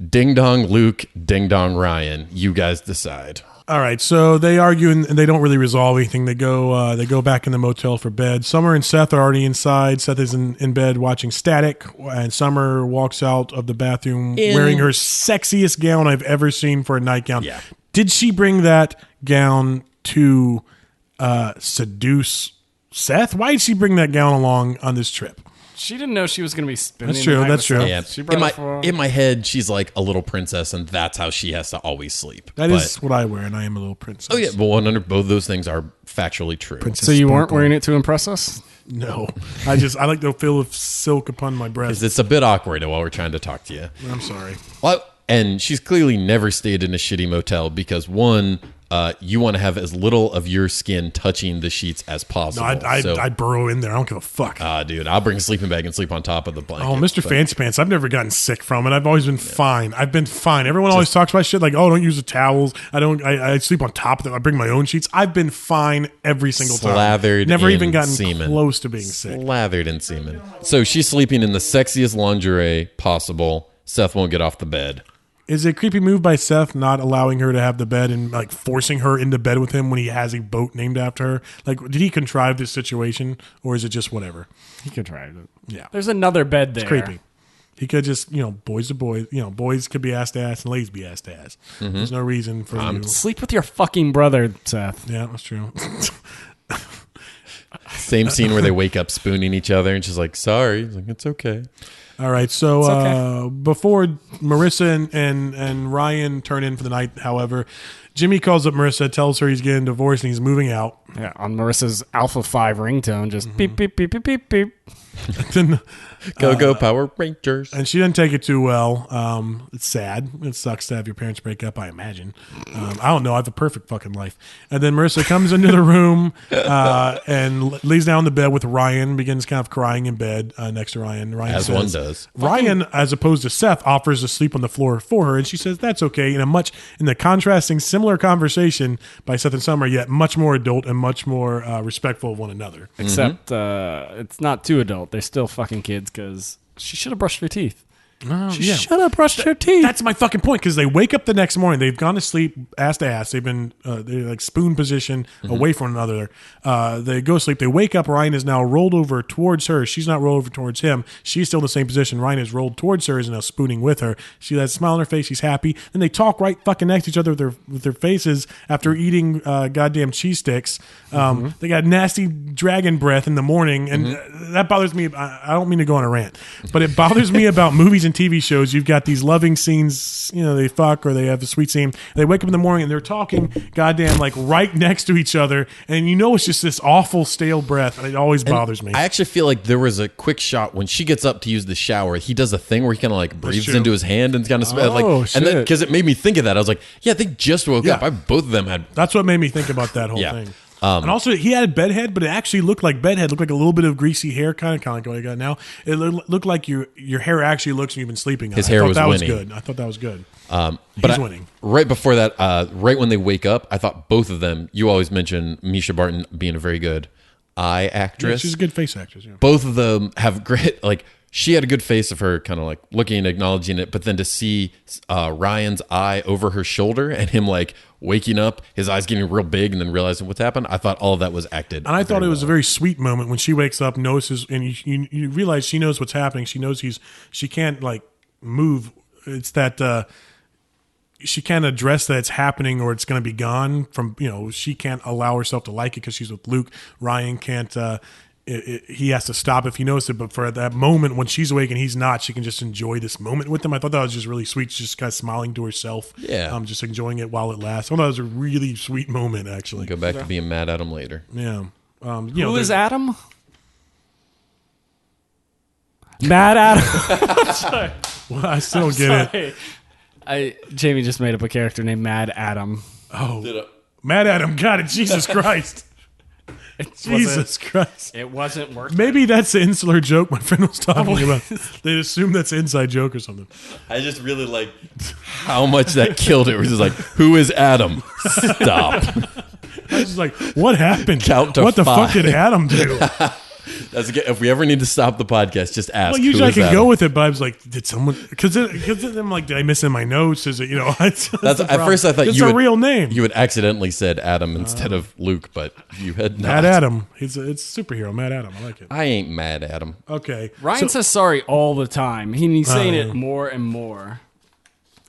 #Ding Dong Luke, Ding Dong Ryan. You guys decide. All right, so they argue and they don't really resolve anything. They go back in the motel for bed. Summer and Seth are already inside. Seth is in bed watching Static, and Summer walks out of the bathroom wearing her sexiest gown I've ever seen for a nightgown. Yeah. Did she bring that gown to seduce Seth? Why did she bring that gown along on this trip? She didn't know she was going to be spending. That's true, the night that's with true. Seth. Yeah. She brought it for- In my head, she's like a little princess, and that's how she has to always sleep. That is what I wear, and I am a little princess. Oh yeah, but 100. Both those things are factually true. Princess So you weren't Sparkle. wearing it to impress us? No, I like the feel of silk upon my breast. It's a bit awkward while we're trying to talk to you. I'm sorry. Well, and she's clearly never stayed in a shitty motel because one, you want to have as little of your skin touching the sheets as possible. No, I'd burrow in there. I don't give a fuck. Dude, I'll bring a sleeping bag and sleep on top of the blanket. Oh, Mr. Fancy Pants. I've never gotten sick from it. I've always been fine. I've been fine. Everyone always talks about shit like, oh, don't use the towels. I sleep on top of them. I bring my own sheets. I've been fine every single time. Slathered Never in even gotten semen. close to being sick. Slathered in semen. So she's sleeping in the sexiest lingerie possible. Seth won't get off the bed. Is it a creepy move by Seth not allowing her to have the bed and like forcing her into bed with him when he has a boat named after her? Like, did he contrive this situation or is it just whatever? He contrived it. Yeah. There's another bed there. It's creepy. He could just, boys to boys, boys could be ass to ass and ladies be ass to ass. Mm-hmm. There's no reason for you. Sleep with your fucking brother, Seth. Yeah, that's true. Same scene where they wake up spooning each other and she's like, sorry. He's like, it's okay. All right, so okay. Before Marissa and Ryan turn in for the night, however, Jimmy calls up Marissa, tells her he's getting divorced and he's moving out. Yeah, on Marissa's Alpha 5 ringtone, just beep, beep, beep, beep, beep, beep. Then, Go Power Rangers. And she didn't take it too well. It's sad. It sucks to have your parents break up, I imagine. I don't know. I have a perfect fucking life. And then Marissa comes into the room and lays down in the bed with Ryan, begins kind of crying in bed next to Ryan. Ryan As says, one does. Ryan, as opposed to Seth, offers to sleep on the floor for her, and she says that's okay. In the contrasting, similar conversation by Seth and Summer, yet much more adult and much more respectful of one another. Except it's not too adult. They're still fucking kids because she should have brushed her teeth. She should have brushed her teeth. That's my fucking point, because they wake up the next morning. They've gone to sleep ass to ass. They've been they're like spoon position away from one another. They go to sleep. They wake up. Ryan is now rolled over towards her. She's not rolled over towards him. She's still in the same position. Ryan is rolled towards her. Is now spooning with her. She has a smile on her face. She's happy. Then they talk right fucking next to each other with their faces after eating goddamn cheese sticks. They got nasty dragon breath in the morning, and that bothers me. I don't mean to go on a rant, but it bothers me about movies and TV shows. You've got these loving scenes, they fuck or they have a sweet scene. They wake up in the morning and they're talking goddamn like right next to each other, and it's just this awful stale breath, and it always bothers me. I actually feel like there was a quick shot when she gets up to use the shower. He does a thing where he kind of like breathes into his hand and kind of shit. and then because it made me think of that. I was like, yeah, they just woke up. Both of them had. That's what made me think about that whole thing. And also, he had a bedhead, but it actually looked like bedhead. Looked like a little bit of greasy hair, kind of like what I got now. It looked like your hair actually looks when you've been sleeping. His hair was winning. I thought that was good. He's winning. Right before that, right when they wake up, I thought both of them. You always mention Misha Barton being a very good eye actress. Yeah, she's a good face actress. Yeah. Both of them have great she had a good face of her kind of like looking and acknowledging it, but then to see Ryan's eye over her shoulder and him like waking up, his eyes getting real big and then realizing what's happened, I thought all of that was acted. And I thought it was a very sweet moment when she wakes up, notices, and you realize she knows what's happening. She knows she can't like move. It's that she can't address that it's happening or it's going to be gone from, she can't allow herself to like it because she's with Luke. Ryan can't, he has to stop if he knows it, but for that moment when she's awake and he's not, she can just enjoy this moment with him. I thought that was just really sweet. She's just kind of smiling to herself, just enjoying it while it lasts. I thought that was a really sweet moment, actually. Go back to being Mad Adam later. Yeah. Who is Adam? Mad Adam. Well, I still don't get it. Jamie just made up a character named Mad Adam. Oh, Mad Adam got it. Jesus Christ. Jesus Christ. It wasn't working. Maybe that's the insular joke my friend was talking about. They assume that's an inside joke or something. I just really like how much that killed it. It was just like, who is Adam? Stop. I was just like, what happened? Count to what the 5. fuck did Adam do? That's good. If we ever need to stop the podcast, just ask. Well, usually I can Adam? go with it, but I was like, did someone? Because I'm like, did I miss in my notes? Is it that's at first I thought it's you a would, real name. You had accidentally said Adam instead of Luke, but you had not. Mad Adam. It's superhero. Mad Adam. I like it. I ain't mad at him. Okay. Ryan says sorry all the time. He's saying it more and more.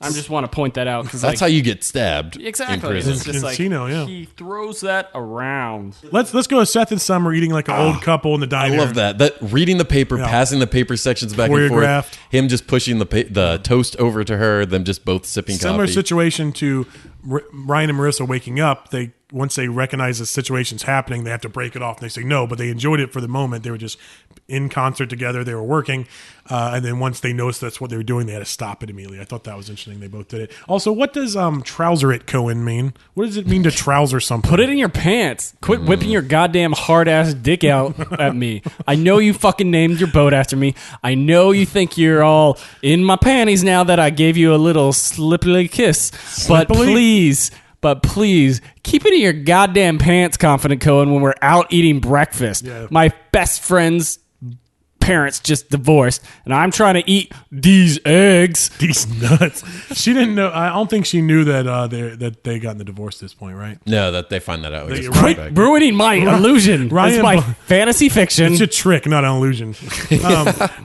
I just want to point that out because that's how you get stabbed. Exactly. In prison. It's just like he throws that around. Let's go to Seth and Summer eating like an old couple in the diner. I love that. That reading the paper, passing the paper sections back and forth. Him just pushing the toast over to her. Them just both sipping Similar coffee. situation to Ryan and Marissa waking up. once they recognize the situation's happening, they have to break it off. And they say no, but they enjoyed it for the moment. They were just in concert together. They were working. And then once they noticed that's what they were doing, they had to stop it immediately. I thought that was interesting. They both did it. Also, what does trouser it, Cohen, mean? What does it mean to trouser something? Put it in your pants. Quit whipping your goddamn hard-ass dick out at me. I know you fucking named your boat after me. I know you think you're all in my panties now that I gave you a little slippily kiss. But please, keep it in your goddamn pants, Confident Cohen, when we're out eating breakfast. Yeah. My best friend's parents just divorced, and I'm trying to eat these eggs. These nuts. She didn't know. I don't think she knew that they got in the divorce at this point, right? No, that they find that out. Quit ruining my illusion. It's my fantasy fiction. It's a trick, not an illusion.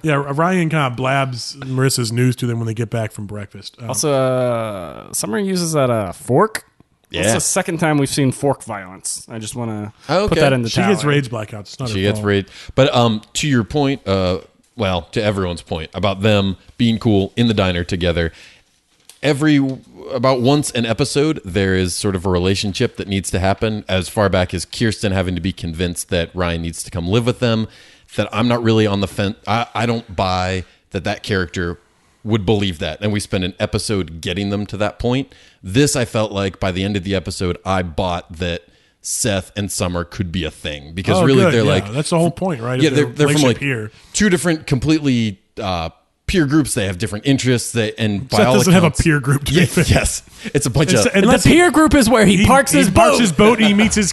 Ryan kind of blabs Marissa's news to them when they get back from breakfast. Also, Summer uses that fork. Yeah. It's the second time we've seen fork violence. I just want to put that in the tally. She gets rage blackouts. It's not she gets rage. But to your point, to everyone's point about them being cool in the diner together, about once an episode, there is sort of a relationship that needs to happen as far back as Kirsten having to be convinced that Ryan needs to come live with them, that I'm not really on the fence. I don't buy that character would believe that. And we spent an episode getting them to that point. This, I felt like by the end of the episode, I bought that Seth and Summer could be a thing because they're like, that's the whole point, right? Yeah, they're from like two different completely peer groups. They have different interests. And by Seth all doesn't accounts, have a peer group. To yes, it's a bunch of. The peer group is where he parks his boat. And he meets his.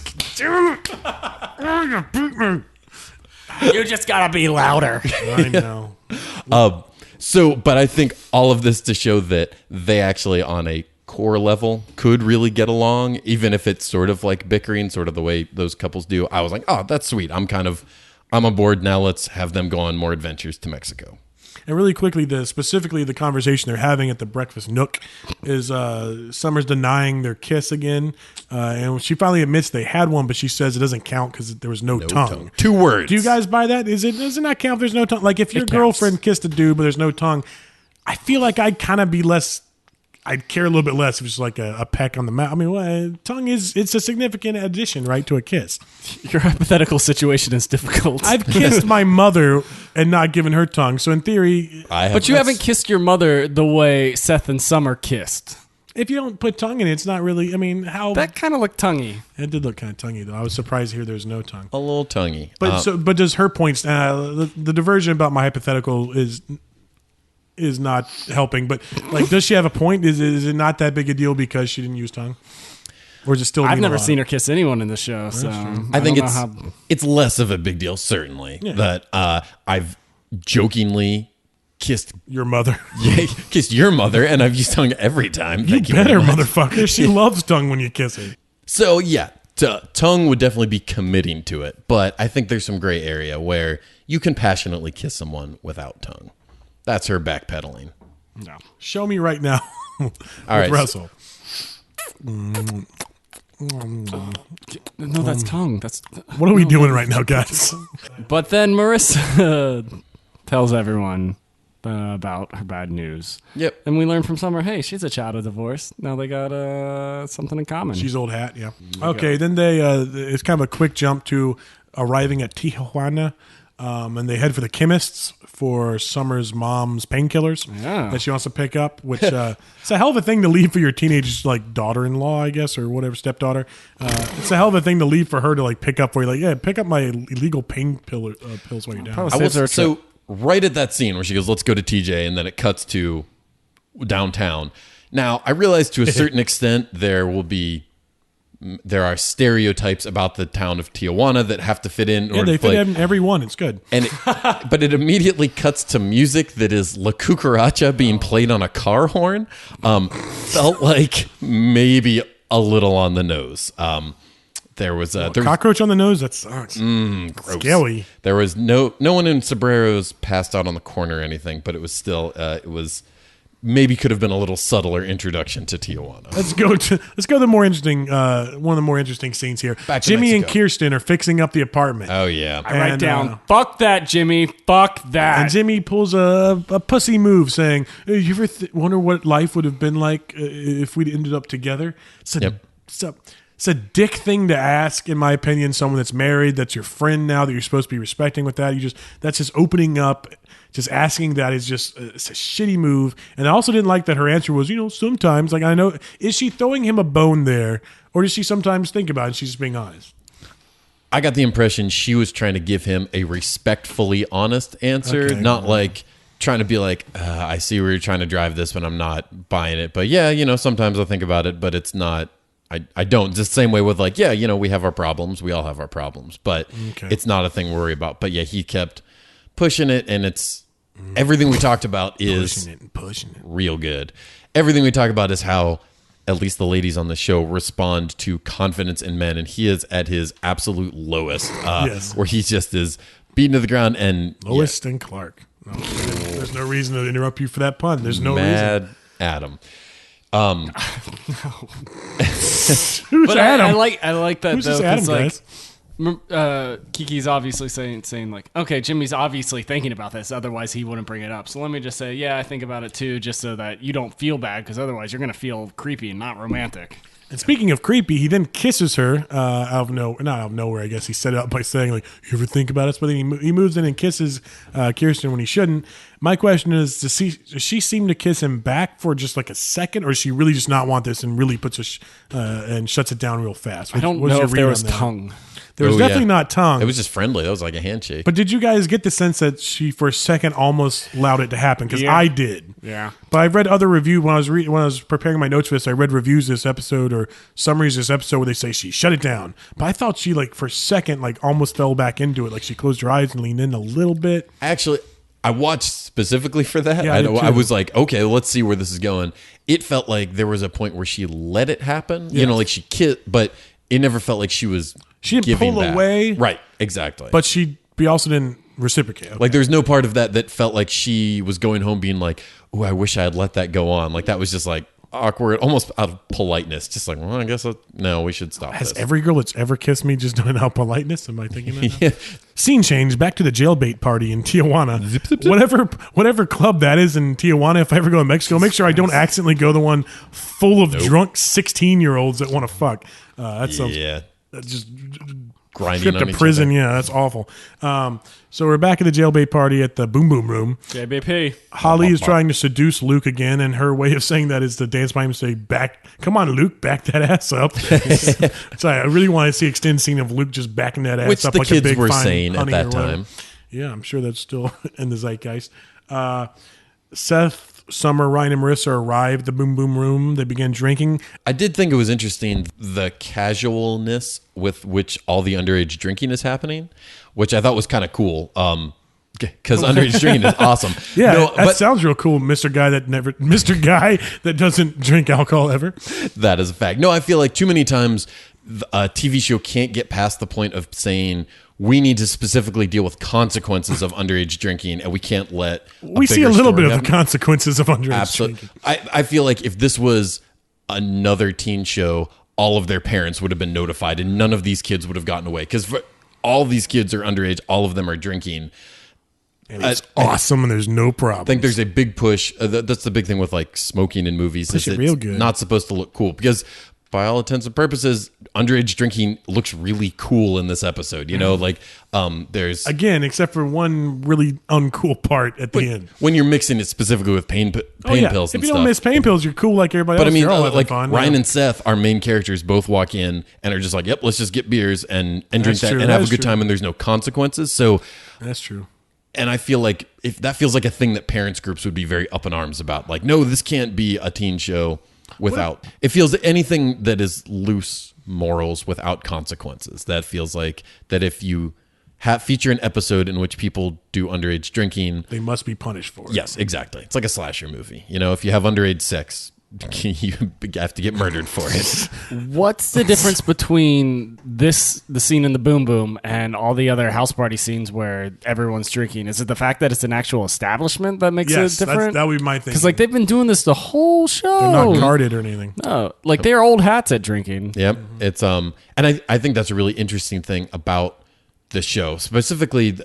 You just gotta be louder. I know. But I think all of this to show that they actually, on a core level, could really get along, even if it's sort of like bickering, sort of the way those couples do. I was like, oh, that's sweet. I'm on board now. Let's have them go on more adventures to Mexico. And really quickly, specifically the conversation they're having at the breakfast nook is Summer's denying their kiss again. And she finally admits they had one, but she says it doesn't count because there was no tongue. 2 words. Do you guys buy that? Does it not count if there's no tongue? Like if your girlfriend kissed a dude, but there's no tongue, I feel like I'd kind of be less... I'd care a little bit less if it's like a peck on the mouth. I mean, tongue it's a significant addition, right, to a kiss. Your hypothetical situation is difficult. I've kissed my mother and not given her tongue, so in theory... But you haven't kissed your mother the way Seth and Summer kissed. If you don't put tongue in it, it's not really... I mean, how... That kind of looked tonguey. It did look kind of tonguey, though. I was surprised to hear there's no tongue. A little tonguey. But does her points... the diversion about my hypothetical is not helping, but like, does she have a point? Is it not that big a deal because she didn't use tongue, or is it still? I've never seen her kiss anyone in the show, so I think it's less of a big deal. Certainly, that I've jokingly kissed your mother. Yeah, kissed your mother, and I've used tongue every time. You better, motherfucker. She loves tongue when you kiss her. So yeah, tongue would definitely be committing to it, but I think there's some gray area where you can passionately kiss someone without tongue. That's her backpedaling. No. Show me right now. All right, Russell. No, that's tongue. What are we doing right now, guys? But then Marissa tells everyone about her bad news. Yep. And we learn from Summer, hey, she's a child of divorce. Now they got something in common. She's old hat, yeah. Okay, then it's kind of a quick jump to arriving at Tijuana. And they head for the chemist's for Summer's mom's painkillers that she wants to pick up, which it's a hell of a thing to leave for your teenage like daughter-in-law, I guess, or whatever, stepdaughter. It's a hell of a thing to leave for her to like pick up for you. Like, yeah, pick up my illegal pain pills while you're down. So right at that scene where she goes, let's go to TJ, and then it cuts to downtown. Now, I realize to a certain extent there are stereotypes about the town of Tijuana that have to fit in. Yeah, they fit in every one. It's good. But it immediately cuts to music that is La Cucaracha being played on a car horn. Felt like maybe a little on the nose. There was a cockroach on the nose. That sucks. Gross. Scary. There was no one in sombreros passed out on the corner or anything, but it was still maybe could have been a little subtler introduction to Tijuana. Let's go to the more interesting one of the more interesting scenes here. Jimmy and Kirsten are fixing up the apartment. Oh yeah. I write down, fuck that, Jimmy. Fuck that. And Jimmy pulls a pussy move saying, hey, you ever wonder what life would have been like if we'd ended up together? it's a dick thing to ask, in my opinion. Someone that's married, that's your friend now, that you're supposed to be respecting with that. That's just opening up. Just asking that is just it's a shitty move. And I also didn't like that her answer was, sometimes, like, I know, is she throwing him a bone there, or does she sometimes think about it and she's just being honest? I got the impression she was trying to give him a respectfully honest answer, not like trying to be like, I see where you're trying to drive this, but I'm not buying it. But yeah, sometimes I think about it, but it's not, I don't. Just the same way with like, yeah, we have our problems. We all have our problems, but it's not a thing to worry about. But yeah, he kept pushing it, and it's everything we talked about is pushing it real good. Everything we talk about is how at least the ladies on the show respond to confidence in men, and he is at his absolute lowest, where he just is beaten to the ground. And Lois and Clark. No, there's no reason to interrupt you for that pun. There's no Mad reason. Adam. Who's But Adam? I like that. Who's though, this Adam, 'cause, like, guys? Kiki's obviously saying like, okay, Jimmy's obviously thinking about this, otherwise he wouldn't bring it up. So let me just say, yeah, I think about it too, just so that you don't feel bad, because otherwise you're going to feel creepy and not romantic. And speaking of creepy, he then kisses her not out of nowhere. I guess he set it up by saying, like, you ever think about us? But then he moves in and kisses Kirsten when he shouldn't. My question is, does she seem to kiss him back for just like a second, or does she really just not want this and really puts and shuts it down real fast? I don't know if there was tongue. There was definitely not tongue. It was just friendly. That was like a handshake. But did you guys get the sense that she, for a second, almost allowed it to happen? Because I did. Yeah. But I've read other reviews when I was preparing my notes for this. I read reviews of this episode or summaries of this episode where they say she shut it down. But I thought she, like, for a second, like, almost fell back into it. Like, she closed her eyes and leaned in a little bit. Actually, I watched specifically for that. Yeah, I was like, okay, let's see where this is going. It felt like there was a point where she let it happen. Yeah. Like she kissed, but it never felt like she was. She didn't giving pull back. away. Right, exactly. But she also didn't reciprocate. Okay. Like there's no part of that felt like she was going home being like, oh, I wish I had let that go on. Like that was just like awkward, almost out of politeness. Just like, well, I guess no, we should stop Has this. every girl that's ever kissed me just done it out of politeness? Am I thinking that? Yeah. Scene change, back to the jailbait party in Tijuana. Whatever club that is in Tijuana, if I ever go to Mexico, make sure I don't accidentally go to the one full of drunk 16-year-olds that want to fuck. That sounds just grinding trip on to each prison. other. Yeah, that's awful. So we're back at the jailbait party at the Boom Boom Room. JBP. Holly is trying to seduce Luke again, and her way of saying that is to dance by him and say, come on, Luke, back that ass up. So I really want to see an extended scene of Luke just backing that ass Which up the like kids a big were fine saying at honey that or whatever. time. Yeah, I'm sure that's still in the zeitgeist. Seth, Summer, Ryan, and Marissa arrive at the Boom Boom Room. They begin drinking. I did think it was interesting the casualness with which all the underage drinking is happening, which I thought was kind of cool. Because underage drinking is awesome. Yeah, that sounds real cool, Mr. Guy that doesn't drink alcohol ever. That is a fact. No, I feel like too many times a TV show can't get past the point of saying we need to specifically deal with consequences of underage drinking, and we can't let we see a little bit of the consequences of underage Absolutely. drinking. I feel like if this was another teen show, all of their parents would have been notified, and none of these kids would have gotten away because all these kids are underage. All of them are drinking. And it's awesome, and there's no problem. I think there's a big push. That's the big thing with like smoking in movies. Push is it real it's good. not supposed to look cool because, by all intents and purposes, underage drinking looks really cool in this episode. There's again, except for one really uncool part at the end when you're mixing it specifically with pain pills. If and you stuff. don't miss pain pills, you're cool like everybody But else. I mean, You're all having like fun. Ryan and Seth, our main characters, both walk in and are just like, "Yep, let's just get beers and drink that true. and have a That's good true. time." And there's no consequences. So That's true. And I feel like if that feels like a thing that parents groups would be very up in arms about. Like, no, this can't be a teen show without. It feels anything that is loose morals without consequences. That feels like that if you feature an episode in which people do underage drinking, They must be punished for it. yes, exactly. It's like a slasher movie. If you have underage sex, you have to get murdered for it. What's the difference between the scene in the Boom Boom and all the other house party scenes where everyone's drinking? Is it the fact that it's an actual establishment that makes Yes, it different? that would be my thing. Because they've been doing this the whole show. They're not guarded or anything. No, they're old hats at drinking. Yep. It's and I think that's a really interesting thing about the show, specifically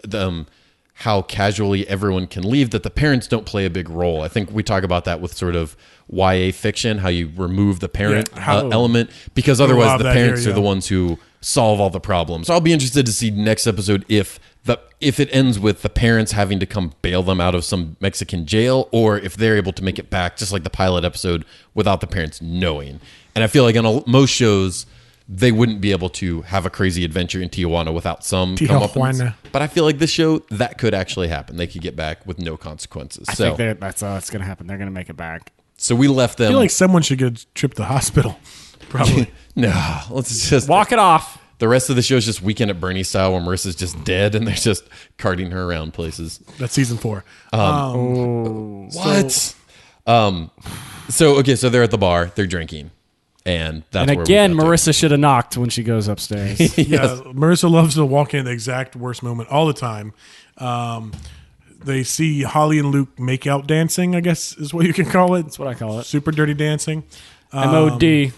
how casually everyone can leave, that the parents don't play a big role. I think we talk about that with sort of YA fiction, how you remove the parent element, because otherwise the parents are the ones who solve all the problems. So I'll be interested to see next episode if it ends with the parents having to come bail them out of some Mexican jail, or if they're able to make it back, just like the pilot episode, without the parents knowing. And I feel like on most shows, they wouldn't be able to have a crazy adventure in Tijuana without some comeuppance. But I feel like this show, that could actually happen. They could get back with no consequences. I think that's going to happen. They're going to make it back. So we left them. I feel like someone should get a trip to the hospital. Probably. No, let's just walk it off. The rest of the show is just Weekend at Bernie style, where Marissa's just dead and they're just carting her around places. That's season 4. What? So they're at the bar, they're drinking, and that's and again, Marissa should have knocked when she goes upstairs. Yes. Yeah, Marissa loves to walk in at the exact worst moment all the time. They see Holly and Luke make out dancing, I guess is what you can call it. That's what I call it. Super dirty dancing. MOD.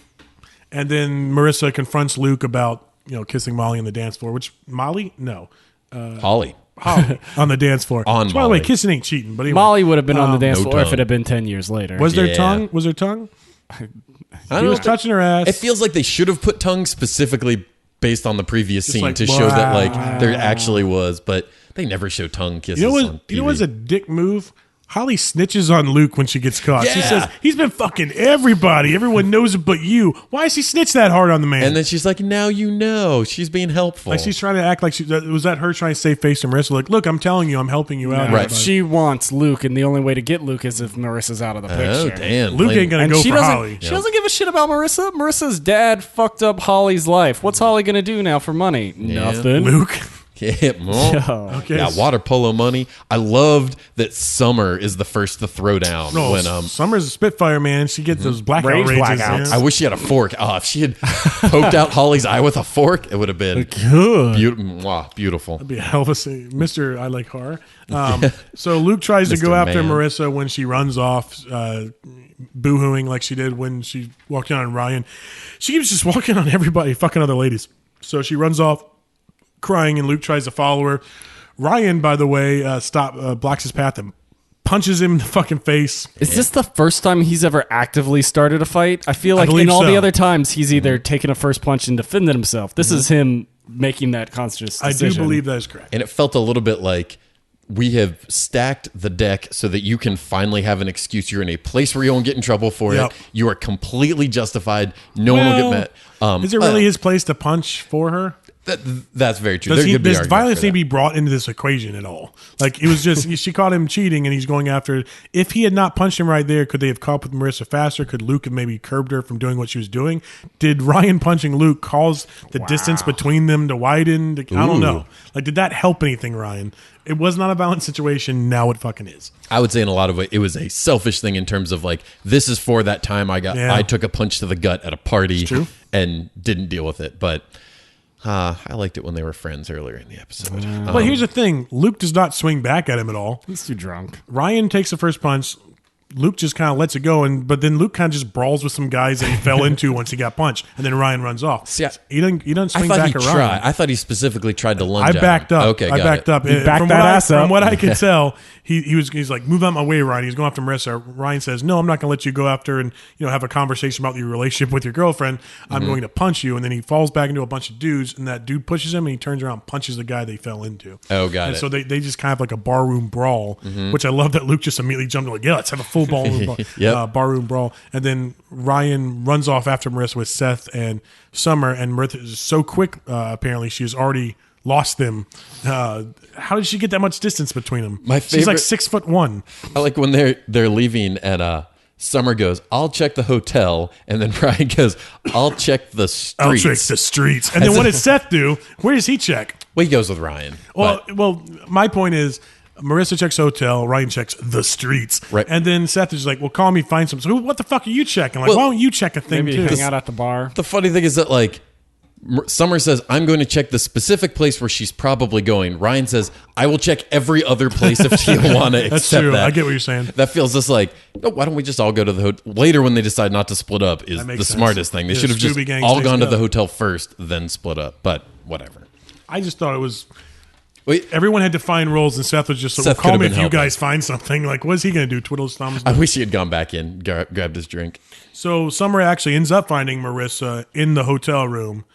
And then Marissa confronts Luke about kissing Molly on the dance floor. Which Molly? No, Holly on the dance floor. By the way, kissing ain't cheating. But anyway, Molly would have been on the dance floor tongue. if it had been 10 years later. Was there tongue? Was there tongue? He was touching her ass. It feels like they should have put tongue specifically based on the previous scene like, to show that like there actually was, but they never show tongue kisses. On TV. You know what's a dick move? Holly snitches on Luke when she gets caught. Yeah. She says, he's been fucking everybody. Everyone knows it but you. Why is he snitch that hard on the man? And then she's like, now you know. She's being helpful. Like she's trying to act like was that her trying to save face to Marissa? Like, look, I'm telling you, I'm helping you out. Right. She wants Luke, and the only way to get Luke is if Marissa's out of the picture. Oh, damn. Luke ain't going to go for Holly. She doesn't give a shit about Marissa. Marissa's dad fucked up Holly's life. What's Holly going to do now for money? Yeah. Nothing. Luke. Okay. Yeah, water polo money. I loved that Summer is the first to throw down. No, Summer's a Spitfire, man. She gets those blackout rages. Blackouts. I wish she had a fork. Oh, if she had poked out Holly's eye with a fork, it would have been beautiful. That'd be a hell of a scene. Mr. I Like Horror. So Luke tries to go after Marissa when she runs off, boo-hooing like she did when she walked in on Ryan. She keeps just walking on everybody, fucking other ladies. So she runs off crying, and Luke tries to follow her. Ryan, by the way, blocks his path and punches him in the fucking face. Is this the first time he's ever actively started a fight? I feel like in all the other times he's either taken a first punch and defended himself. This is him making that conscious decision. I do believe that is correct. And it felt a little bit like we have stacked the deck so that you can finally have an excuse. You're in a place where you won't get in trouble for it. You are completely justified. No one will get met. Is it really his place to punch for her? That's very true. Does violence need to be brought into this equation at all? Like, it was just, she caught him cheating and he's going after. If he had not punched him right there, could they have caught up with Marissa faster? Could Luke have maybe curbed her from doing what she was doing? Did Ryan punching Luke cause the distance between them to widen? I don't know. Like, did that help anything, Ryan? It was not a violent situation. Now it fucking is. I would say in a lot of ways, it was a selfish thing in terms of like, this is for that time I took a punch to the gut at a party and didn't deal with it. But I liked it when they were friends earlier in the episode. But here's the thing. Luke does not swing back at him at all. He's too drunk. Ryan takes the first punch. Luke just kind of lets it go, but then Luke kind of just brawls with some guys that he fell into once he got punched, and then Ryan runs off. See, he doesn't swing back at Ryan. I thought he specifically tried to lunge. I backed up. Okay, I backed up. From what I could tell, he's like, move out my way, Ryan. He's going after Marissa. Ryan says, no, I'm not going to let you go after and have a conversation about your relationship with your girlfriend. I'm going to punch you. And then he falls back into a bunch of dudes, and that dude pushes him, and he turns around and punches the guy they fell into. Oh, got it. So they just kind of like a barroom brawl, which I love that Luke just immediately jumped in like, yeah, let's have a full ballroom brawl. Barroom brawl. And then Ryan runs off after Marissa with Seth and Summer, and Marissa is so quick, apparently she has already lost them. How did she get that much distance between them? She's like 6'1". I like when they're leaving and Summer goes, I'll check the hotel, and then Ryan goes, I'll check the streets. I'll check the streets. And then what does Seth do? Where does he check? Well, he goes with Ryan. Well, my point is, Marissa checks hotel, Ryan checks the streets. Right. And then Seth is like, well, call me, find some. So what the fuck are you checking? Like, why don't you check a thing maybe too? Hang out at the bar. The funny thing is that, like, Summer says, I'm going to check the specific place where she's probably going. Ryan says, I will check every other place of Tijuana That's except true. that. I get what you're saying. That feels just like, no, why don't we just all go to the hotel? Later, when they decide not to split up, is the smartest thing. They should have just all gone to the hotel first, then split up. But whatever. I just thought it was Wait, Everyone had to find roles, and Seth was just like, Seth well, call could've me been if you helping. guys find something. Like, what is he going to do? Twiddle his thumbs? I wish he had gone back in, grabbed his drink. So Summer actually ends up finding Marissa in the hotel room.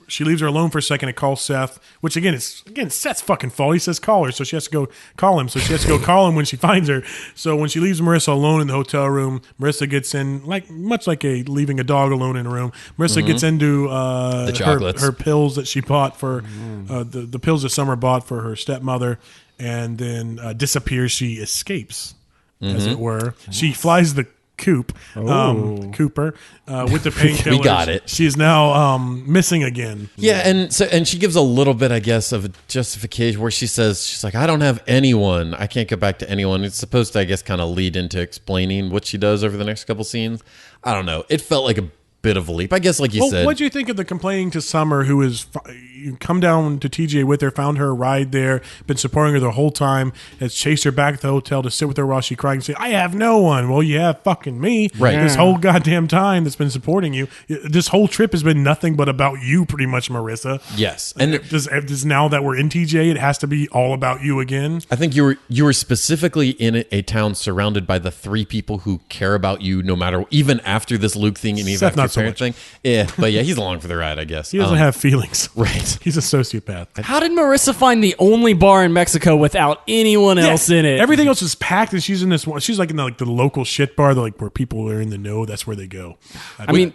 She leaves her alone for a second and calls Seth, which again Seth's fucking fault. He says call her, so she has to go call him. So she has to go call him when she finds her. So when she leaves Marissa alone in the hotel room, Marissa gets in much like leaving a dog alone in a room. Marissa gets into The chocolates. her pills that she bought for the pills that Summer bought for her stepmother, and then disappears. She escapes, as it were. She flies the coop, Cooper, with the painkillers. We got it. She is now missing again. Yeah, and she gives a little bit, I guess, of a justification where she's like, I don't have anyone. I can't go back to anyone. It's supposed to, I guess, kind of lead into explaining what she does over the next couple scenes. I don't know. It felt like a bit of a leap. I guess, like you said. What do you think of the complaining to Summer, who is come down to TJ with her, found her a ride there, been supporting her the whole time, has chased her back to the hotel to sit with her while she cried and say, I have no one. Well, you have fucking me. Right. This whole goddamn time that's been supporting you. This whole trip has been nothing but about you, pretty much, Marissa. Yes. And Does now that we're in TJ, it has to be all about you again? I think you were specifically in a town surrounded by the three people who care about you no matter, even after this Luke thing and even Seth, after not your so parent much. thing. Yeah, but yeah, he's along for the ride, I guess. He doesn't have feelings. Right. He's a sociopath. How did Marissa find the only bar in Mexico without anyone else in it? Everything else is packed, and she's in this one. She's like in the local shit bar, where people are in the know. That's where they go. I mean,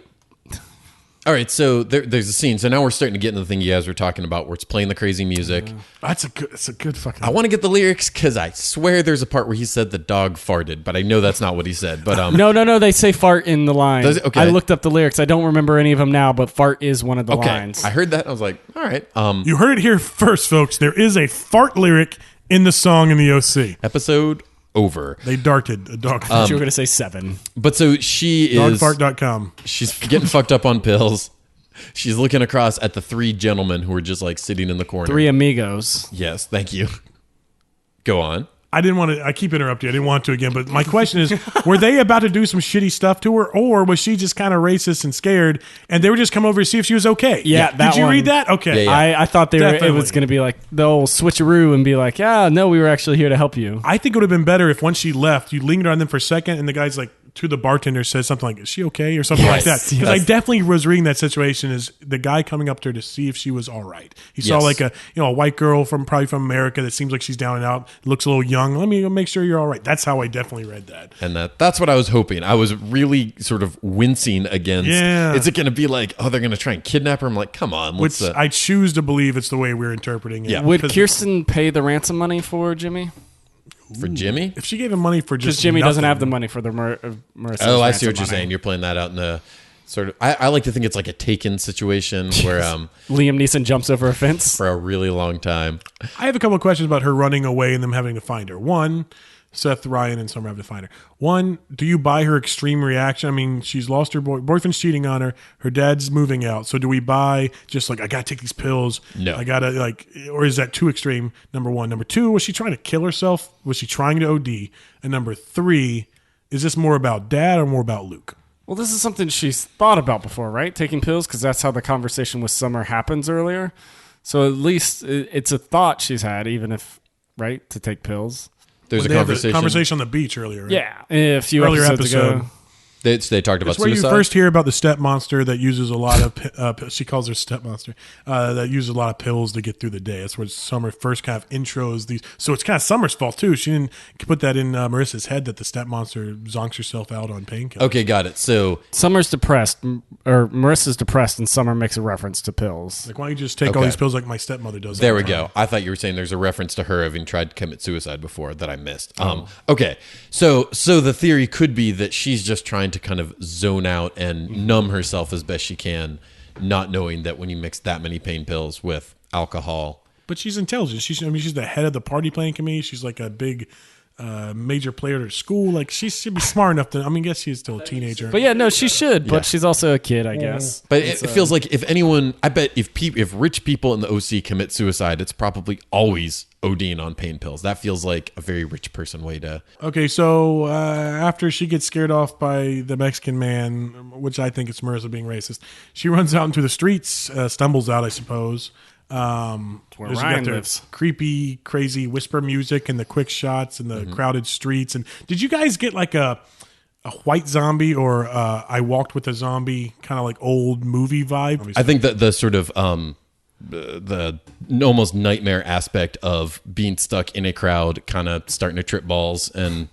All right, so there's a scene. So now we're starting to get into the thing you guys were talking about, where it's playing the crazy music. It's a good fucking. I want to get the lyrics because I swear there's a part where he said the dog farted, but I know that's not what he said. But no, they say fart in the line. Does it? Okay. I looked up the lyrics. I don't remember any of them now, but fart is one of the okay, lines. I heard that. And I was like, all right. You heard it here first, folks. There is a fart lyric in the song in the OC. Episode over. They darted a dog. you were going to say 7. But so she is. Dogfart.com. She's getting fucked up on pills. She's looking across at the three gentlemen who are just like sitting in the corner. 3 amigos. Yes, thank you. Go on. I didn't want to. I keep interrupting you. I didn't want to again. But my question is, were they about to do some shitty stuff to her, or was she just kind of racist and scared, and they were just come over to see if she was okay? Yeah, that Did you one. read that? Okay. Yeah. I thought it Definitely. was going to be like the old switcheroo and be like, yeah, no, we were actually here to help you. I think it would have been better if once she left, you lingered on them for a second, and the guy's like, to the bartender, says something like, is she okay? Or something like that. Yes. Because I Yes. definitely was reading that situation as the guy coming up to her to see if she was all right. He saw Yes. like a white girl probably from America that seems like she's down and out, looks a little young. Let me make sure you're all right. That's how I definitely read that. And that's what I was hoping. I was really sort of wincing against. Yeah. Is it going to be like, oh, they're going to try and kidnap her? I'm like, come on. Which Let's, I choose to believe it's the way we're interpreting it. Yeah. Would Because Kirsten pay the ransom money for Jimmy? for Jimmy? if she gave him money for Because just Jimmy doesn't nothing- have the money for the Marissa. Oh, I see what you're saying. You're playing that out in the sort of. I like to think it's like a Taken situation where Liam Neeson jumps over a fence. for a really long time. I have a couple of questions about her running away and them having to find her. One, Seth, Ryan, and Summer have to find her. One, do you buy her extreme reaction? I mean, she's lost her boyfriend's cheating on her. Her dad's moving out. So do we buy just like, I got to take these pills? No. I got to or is that too extreme? Number one. Number two, was she trying to kill herself? Was she trying to OD? And number three, is this more about dad or more about Luke? Well, this is something she's thought about before, right? Taking pills, because that's how the conversation with Summer happens earlier. So at least it's a thought she's had, even if, right, to take pills. There's They a had the conversation. conversation on the beach earlier, right? Yeah, a few Earlier episodes episode. ago. They talked about It's where suicide. you first hear about the step monster that uses a lot of. She calls her step monster that uses a lot of pills to get through the day. That's where Summer first kind of intros these. So it's kind of Summer's fault too. She didn't put that in Marissa's head that the step monster zonks herself out on painkillers. Okay, got it. So Summer's depressed, or Marissa's depressed, and Summer makes a reference to pills. Like, why don't you just take all Okay. these pills like my stepmother does? there all we the time? go. I thought you were saying there's a reference to her having tried to commit suicide before that I missed. Okay, so the theory could be that she's just trying to kind of zone out and numb herself as best she can, not knowing that when you mix that many pain pills with alcohol. But she's intelligent. She's the head of the party playing committee. She's like a big major player at her school. Like, she should be smart enough to. I mean, I guess she's still a teenager. But yeah, no, she should, Yeah. but she's also a kid, I guess. But it feels like if anyone, I bet if rich people in the OC commit suicide, it's probably always ODing on pain pills. That feels like a very rich person way to. Okay, so after she gets scared off by the Mexican man, which I think is Marissa being racist, she runs out into the streets, stumbles out, I suppose. where Ryan lives. Creepy, crazy whisper music and the quick shots and the crowded streets. And did you guys get like a white zombie or I walked with a zombie kind of like old movie vibe? I think that the sort of the almost nightmare aspect of being stuck in a crowd, kind of starting to trip balls, and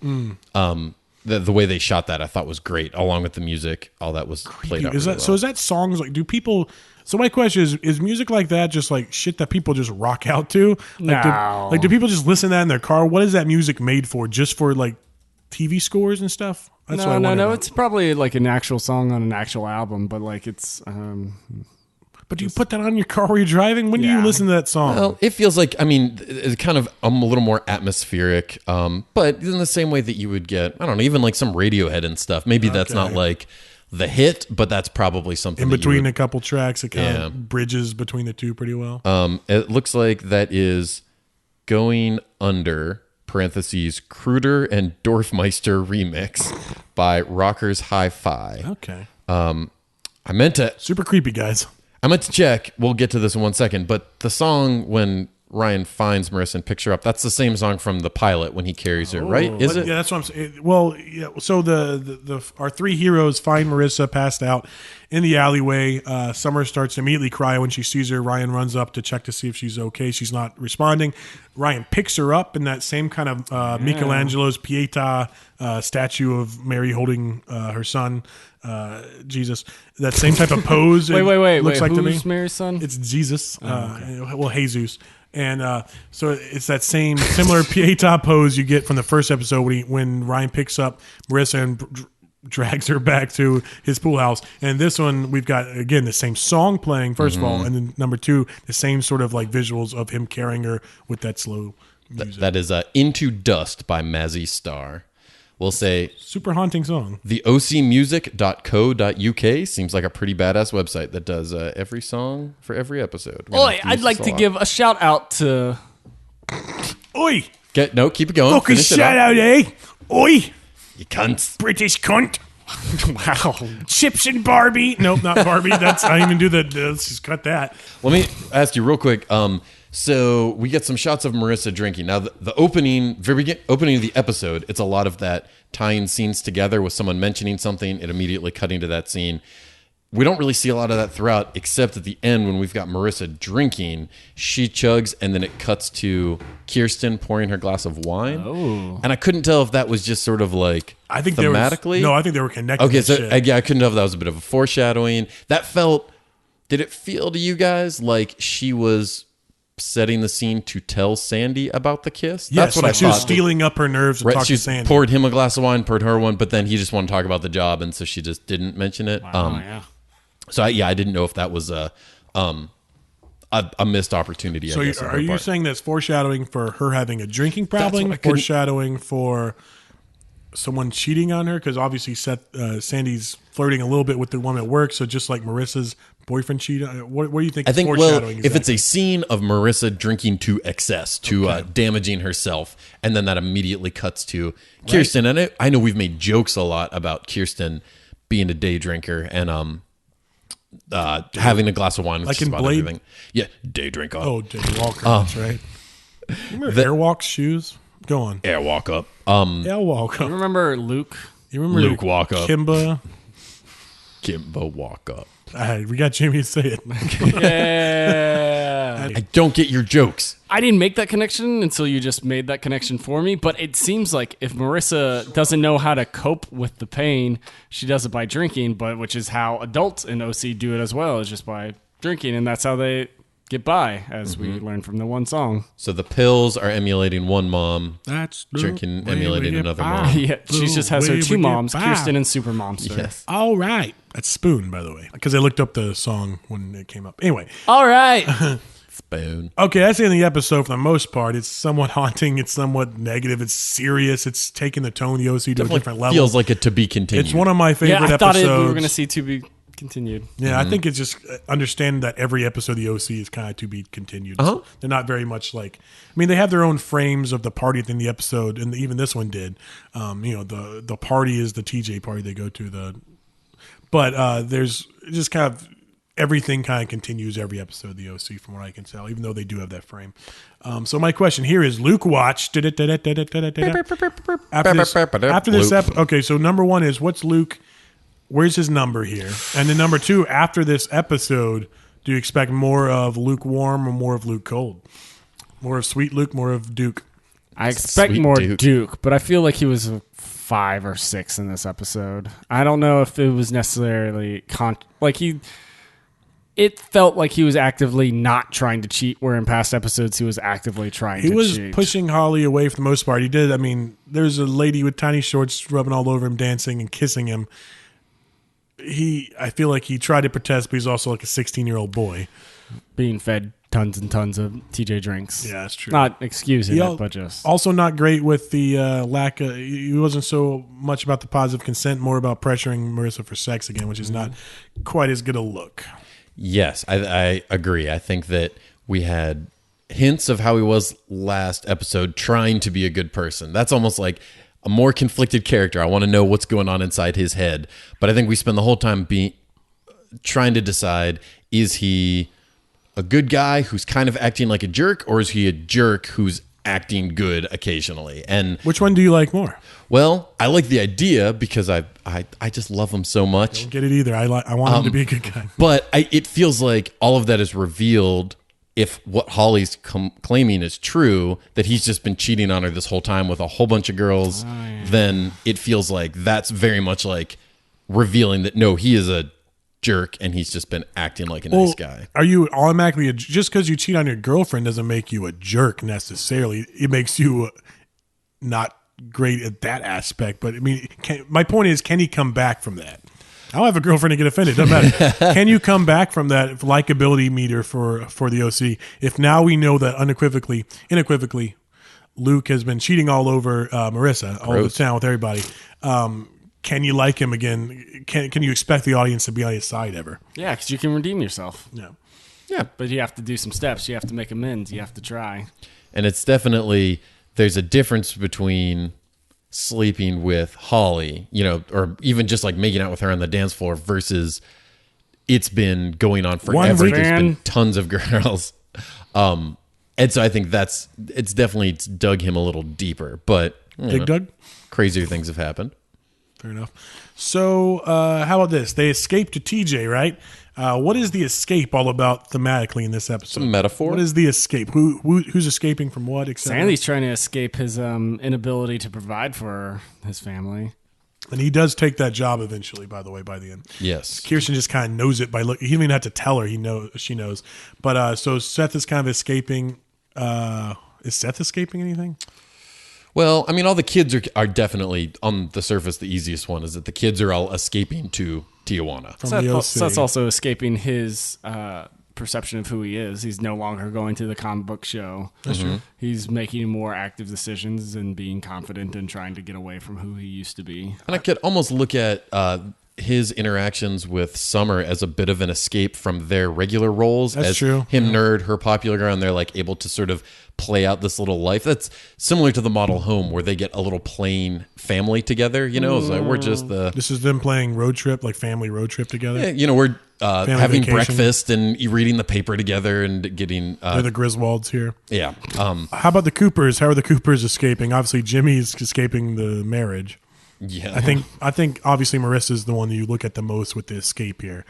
the way they shot that I thought was great, along with the music. All that was played out. Is really that well. so? Is that songs like? Do people? So my question is music like that just like shit that people just rock out to? Like, No. do people just listen to that in their car? What is that music made for? Just for like TV scores and stuff? That's what I wonder No. about. It's probably like an actual song on an actual album, but like it's. But do you put that on your car while you're driving? When do you Yeah. listen to that song? Well, it feels like, I mean, it's kind of a little more atmospheric, but in the same way that you would get, I don't know, even like some Radiohead and stuff. Maybe that's not like the hit, but that's probably something in that between a couple tracks, it kind Yeah. of bridges between the two pretty well. It looks like that is Going Under, parentheses, Kruder and Dorfmeister remix by Rockers Hi-Fi. Okay. I meant to Super creepy, guys. check. We'll get to this in 1 second. But the song when Ryan finds Marissa and picks her up, that's the same song from the pilot when he carries her, right? Is it? Yeah, that's what I'm saying. Well, yeah. So the our three heroes find Marissa passed out in the alleyway. Summer starts to immediately cry when she sees her. Ryan runs up to check to see if she's okay. She's not responding. Ryan picks her up in that same kind of Michelangelo's Pietà statue of Mary holding her son, Jesus. That same type of pose. Wait. Looks like to me. Who's Mary's son? It's Jesus. Well, Jesus. And so it's that same similar Pietà pose you get from the first episode when Ryan picks up Marissa and drags her back to his pool house. And this one, we've got, again, the same song playing, first of all. And then number two, the same sort of like visuals of him carrying her with that slow music. That is Into Dust by Mazzy Star. We'll say Super haunting song. the ocmusic.co.uk seems like a pretty badass website that does every song for every episode. We're gonna Oi, have to I'd use like this to a lot. give a shout out to. Oi! Keep it going. Fucking Finish it shout up. out, eh? Oi! You cunts. British cunt. Wow. Chips and Barbie. Nope, not Barbie. I didn't even do that. Let's just cut that. Let me ask you real quick. So we get some shots of Marissa drinking. Now, the opening of the episode, it's a lot of that tying scenes together with someone mentioning something and immediately cutting to that scene. We don't really see a lot of that throughout, except at the end when we've got Marissa drinking. She chugs, and then it cuts to Kirsten pouring her glass of wine. Oh. And I couldn't tell if that was just sort of like I think thematically. I think they were connected. Okay, to so shit. I couldn't tell if that was a bit of a foreshadowing. Did it feel to you guys like she was setting the scene to tell Sandy about the kiss? Yes, That's what like I she thought. was stealing up her nerves to Right, talk she to Sandy. poured him a glass of wine, poured her one, but then he just wanted to talk about the job, and so she just didn't mention it. Yeah. So I didn't know if that was a missed opportunity. So I guess, on are her you part. saying that's foreshadowing for her having a drinking problem? what I couldn't- Foreshadowing for someone cheating on her? Because obviously Sandy's flirting a little bit with the woman at work. So just like Marissa's boyfriend cheated. What do you think? I think, well, foreshadowing if it's a exactly? scene of Marissa drinking to excess, to damaging herself, and then that immediately cuts to Kirsten. And I know we've made jokes a lot about Kirsten being a day drinker and having a glass of wine, which Like is in about Blade? everything. Yeah, day drinker. Oh, Jay Walker, that's right. You remember Airwalk's shoes? Go on. Air walk up. Airwalk. You remember Luke? You remember Luke walk up. Kimba? Kimbo walk up. We got Jimmy to say it. Yeah. I don't get your jokes. I didn't make that connection until you just made that connection for me. But it seems like if Marissa doesn't know how to cope with the pain, she does it by drinking, which is how adults in OC do it as well, is just by drinking. And that's how they get by, as we learned from the one song. So the pills are emulating one mom. That's the Drinking, way emulating we get another by. mom. Yeah, she just has her Way two we get moms, by. Kirsten and Super Momster. Yes. All right. That's Spoon, by the way, because I looked up the song when it came up. Anyway, All right. Spoon. okay, that's the end of the episode for the most part. It's somewhat haunting. It's somewhat negative. It's serious. It's taking the tone of the OC to a different level. Feels like it to be continued. It's one of my favorite Yeah, I thought episodes. we were going to see to be continued. Yeah, I think it's just understand that every episode of the OC is kind of to be continued. Uh-huh. They're not very much like. I mean, they have their own frames of the party within the episode, and even this one did. The party is the TJ party they go to. But there's just kind of everything kind of continues every episode of the OC from what I can tell, even though they do have that frame. So my question here is, Luke watched after this okay, so number one is, what's Luke, where's his number here? And then number two, after this episode, do you expect more of lukewarm or more of Luke cold? More of sweet Luke, more of Duke? I expect Sweet more Duke. Duke, but I feel like he was a 5 or 6 in this episode. I don't know if it was necessarily it felt like he was actively not trying to cheat, where in past episodes he was actively trying to cheat. He was pushing Holly away for the most part. He did. I mean, there's a lady with tiny shorts rubbing all over him, dancing and kissing him. I feel like he tried to protest, but he's also like a 16-year-old boy. Being fed tons and tons of TJ drinks. Yeah, that's true. Not excusing it, but just... Also not great with the lack of... He wasn't so much about the positive consent, more about pressuring Marissa for sex again, which is not quite as good a look. Yes, I agree. I think that we had hints of how he was last episode, trying to be a good person. That's almost like a more conflicted character. I want to know what's going on inside his head. But I think we spend the whole time trying to decide, is he a good guy who's kind of acting like a jerk, or is he a jerk who's acting good occasionally? And which one do you like more? Well, I like the idea because I just love him so much. I don't get it either. I want him to be a good guy. But it feels like all of that is revealed if what Holly's claiming is true, that he's just been cheating on her this whole time with a whole bunch of girls. Then it feels like that's very much like revealing that, no, he is a jerk and he's just been acting like a nice guy. Are you automatically just because you cheat on your girlfriend doesn't make you a jerk necessarily? It makes you not great at that aspect. But I mean, my point is, can he come back from that? I don't have a girlfriend to get offended. Doesn't matter. Can you come back from that likability meter for the OC? If now we know that unequivocally, Luke has been cheating all over Marissa, all the town with everybody. Can you like him again? Can you expect the audience to be on his side ever? Yeah, because you can redeem yourself. Yeah, but you have to do some steps. You have to make amends. You have to try. And it's definitely, there's a difference between sleeping with Holly, or even just like making out with her on the dance floor versus it's been going on forever. There's been tons of girls. And so I think it's definitely dug him a little deeper, but Doug? Crazier things have happened. Fair enough. So how about this? They escape to TJ, right? What is the escape all about thematically in this episode? It's a metaphor. What is the escape? Who's escaping from what? Sandy's trying to escape his inability to provide for his family. And he does take that job eventually, by the way, by the end. Yes. Kirsten just kind of knows it by looking. He didn't even have to tell her. She knows. But so Seth is kind of escaping. Is Seth escaping anything? Well, I mean, all the kids are definitely, on the surface, the easiest one is that the kids are all escaping to Tijuana. Seth's also escaping his perception of who he is. He's no longer going to the comic book show. That's true. He's making more active decisions and being confident and trying to get away from who he used to be. And I could almost look at his interactions with Summer as a bit of an escape from their regular roles. That's as true. Him, nerd, her popular girl, and they're like able to sort of play out this little life. That's similar to the model home where they get a little plain family together. It's like we're just This is them playing road trip, like family road trip together. Yeah, we're having vacation. breakfast and reading the paper together and getting. They're the Griswolds here. Yeah. How about the Coopers? How are the Coopers escaping? Obviously, Jimmy's escaping the marriage. Yeah. I think obviously Marissa's the one that you look at the most with the escape here.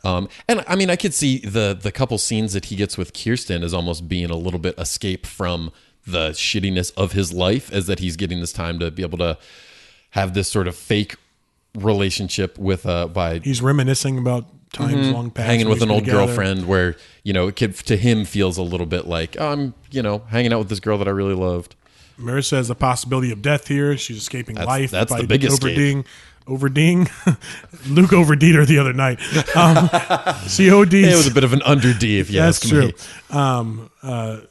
And I mean, I could see the couple scenes that he gets with Kirsten as almost being a little bit escape from the shittiness of his life, as that he's getting this time to be able to have this sort of fake relationship with he's reminiscing about times long past, hanging with an old girlfriend where it could, to him, feels a little bit like, oh, I'm hanging out with this girl that I really loved. Marissa has the possibility of death here. She's escaping life. That's the biggest escape. Overding. Luke overd'd her the other night. COD. It was a bit of an under-D, if you ask me.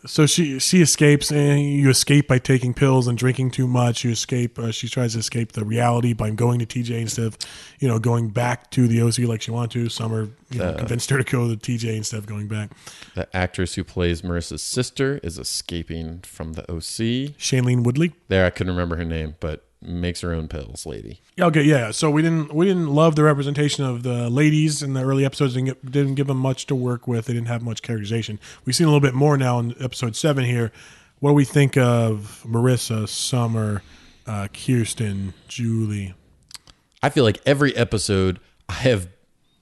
So she escapes, and you escape by taking pills and drinking too much. You escape. She tries to escape the reality by going to TJ instead of going back to the OC like she wanted to. Summer convinced her to go to TJ instead of going back. The actress who plays Marissa's sister is escaping from the OC. Shailene Woodley. There, I couldn't remember her name, but makes her own pills, lady. Okay, yeah. So we didn't love the representation of the ladies in the early episodes. Didn't give them much to work with. They didn't have much characterization. We've seen a little bit more now in episode 7 here. What do we think of Marissa, Summer, Kirsten, Julie? I feel like every episode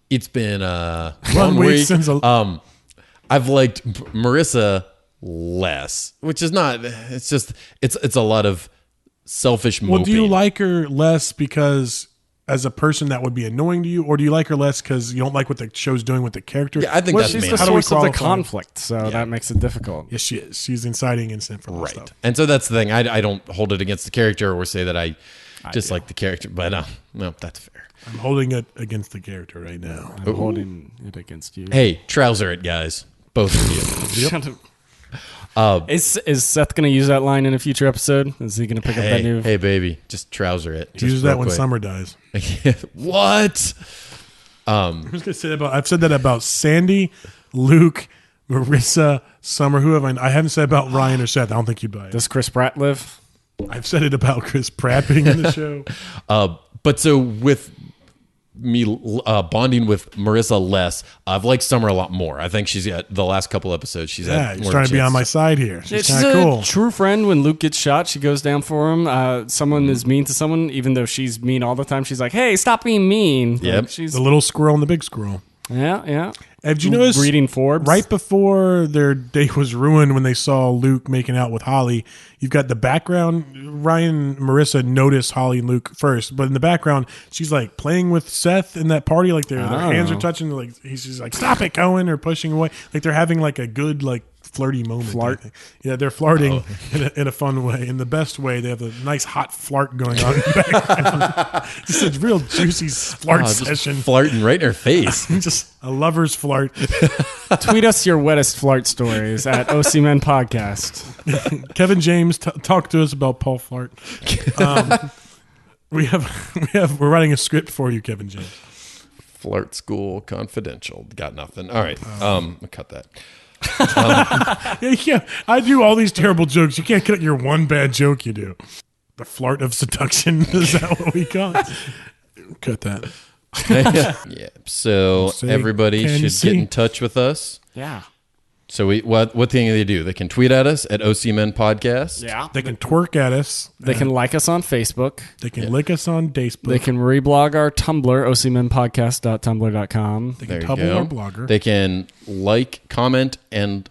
it's been 1 week since I've liked Marissa less, which is not. It's just it's a lot of selfish moping. Well, do you like her less because as a person that would be annoying to you, or do you like her less because you don't like what the show's doing with the character? Yeah, I think that's she's main. the How do we source of the qualify? conflict, so that makes it difficult. Yes, she is. She's inciting incident for all Right. stuff. And so that's the thing. I don't hold it against the character or say that I dislike the character, but no, that's fair. I'm holding it against the character right now. I'm holding it against you. Hey, trouser it, guys. Both of you. Shut up. Is Seth going to use that line in a future episode? Is he going to pick up that new? Hey, baby, just trouser it. Just Use that real when quick. Summer dies. What? I'm just gonna say that about. I've said that about Sandy, Luke, Marissa, Summer. Who have I haven't said about Ryan or Seth. I don't think you'd buy it. Does Chris Pratt live? I've said it about Chris Pratt being in the show. But so with me bonding with Marissa less, I've liked Summer a lot more. I think she's got the last couple episodes. She's Yeah, had he's more trying to be chance on my side here. She's She's kind of a cool. true friend. When Luke gets shot, she goes down for him. Someone is mean to someone, even though she's mean all the time. She's like, "Hey, stop being mean." Yep. Like, she's The little squirrel and the big squirrel. yeah. Have you noticed Reading Forbes right before their day was ruined when they saw Luke making out with Holly? You've got the background. Ryan and Marissa notice Holly and Luke first, but in the background, she's like playing with Seth in that party. Like their hands are touching. Like he's just like, "Stop it, Cohen," or pushing away. Like they're having like a good like flirty moment. Flirt. I think. Yeah, they're flirting in a fun way, in the best way. They have a nice hot flirt going on in the background. Just a real juicy flirt just session. flirting right in her face. Just a lover's flirt. Tweet us your wettest flirt stories at OC Men Podcast. Kevin James, talk to us about Paul Flart. We're writing a script for you, Kevin James. Flirt School Confidential. Got nothing. All right. Cut that. Yeah, you can't. I do all these terrible jokes. You can't cut your one bad joke you do. The flart of seduction. Is that what we call it? Cut that. Yeah. So Say, everybody can you should get see? in touch with us. Yeah. So what thing do they do? They can tweet at us at OC Men Podcast. Yeah. They can twerk at us. They can like us on Facebook. They can lick us on Facebook. They can reblog our Tumblr, ocmenpodcast.tumblr.com. They There can you tubble go. our blogger. They can like, comment, and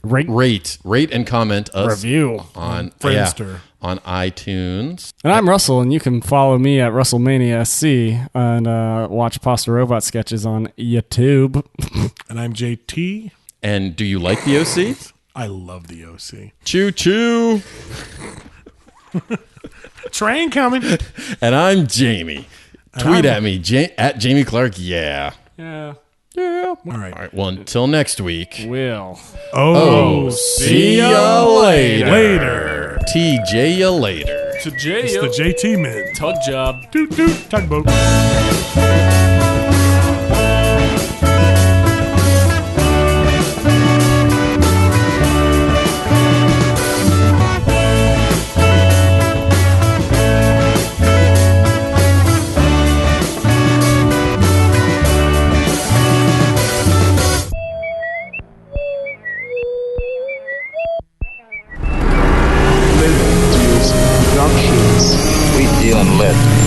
rate and comment us Review. on Friendster. on iTunes. And I'm Russell, and you can follow me at RussellMania SC and watch Pasta Robot sketches on YouTube. And I'm JT. And do you like the OC? I love the OC. Choo choo. Train coming. And I'm Jamie. Tweet at me at Jamie Clark. Yeah. Yeah. All All right. right. Well, until next week. Will. Oh, See ya later. later. TJ ya later. To It's the JT men. Tug job. Doot doot. Tugboat. Productions. We deal in lead.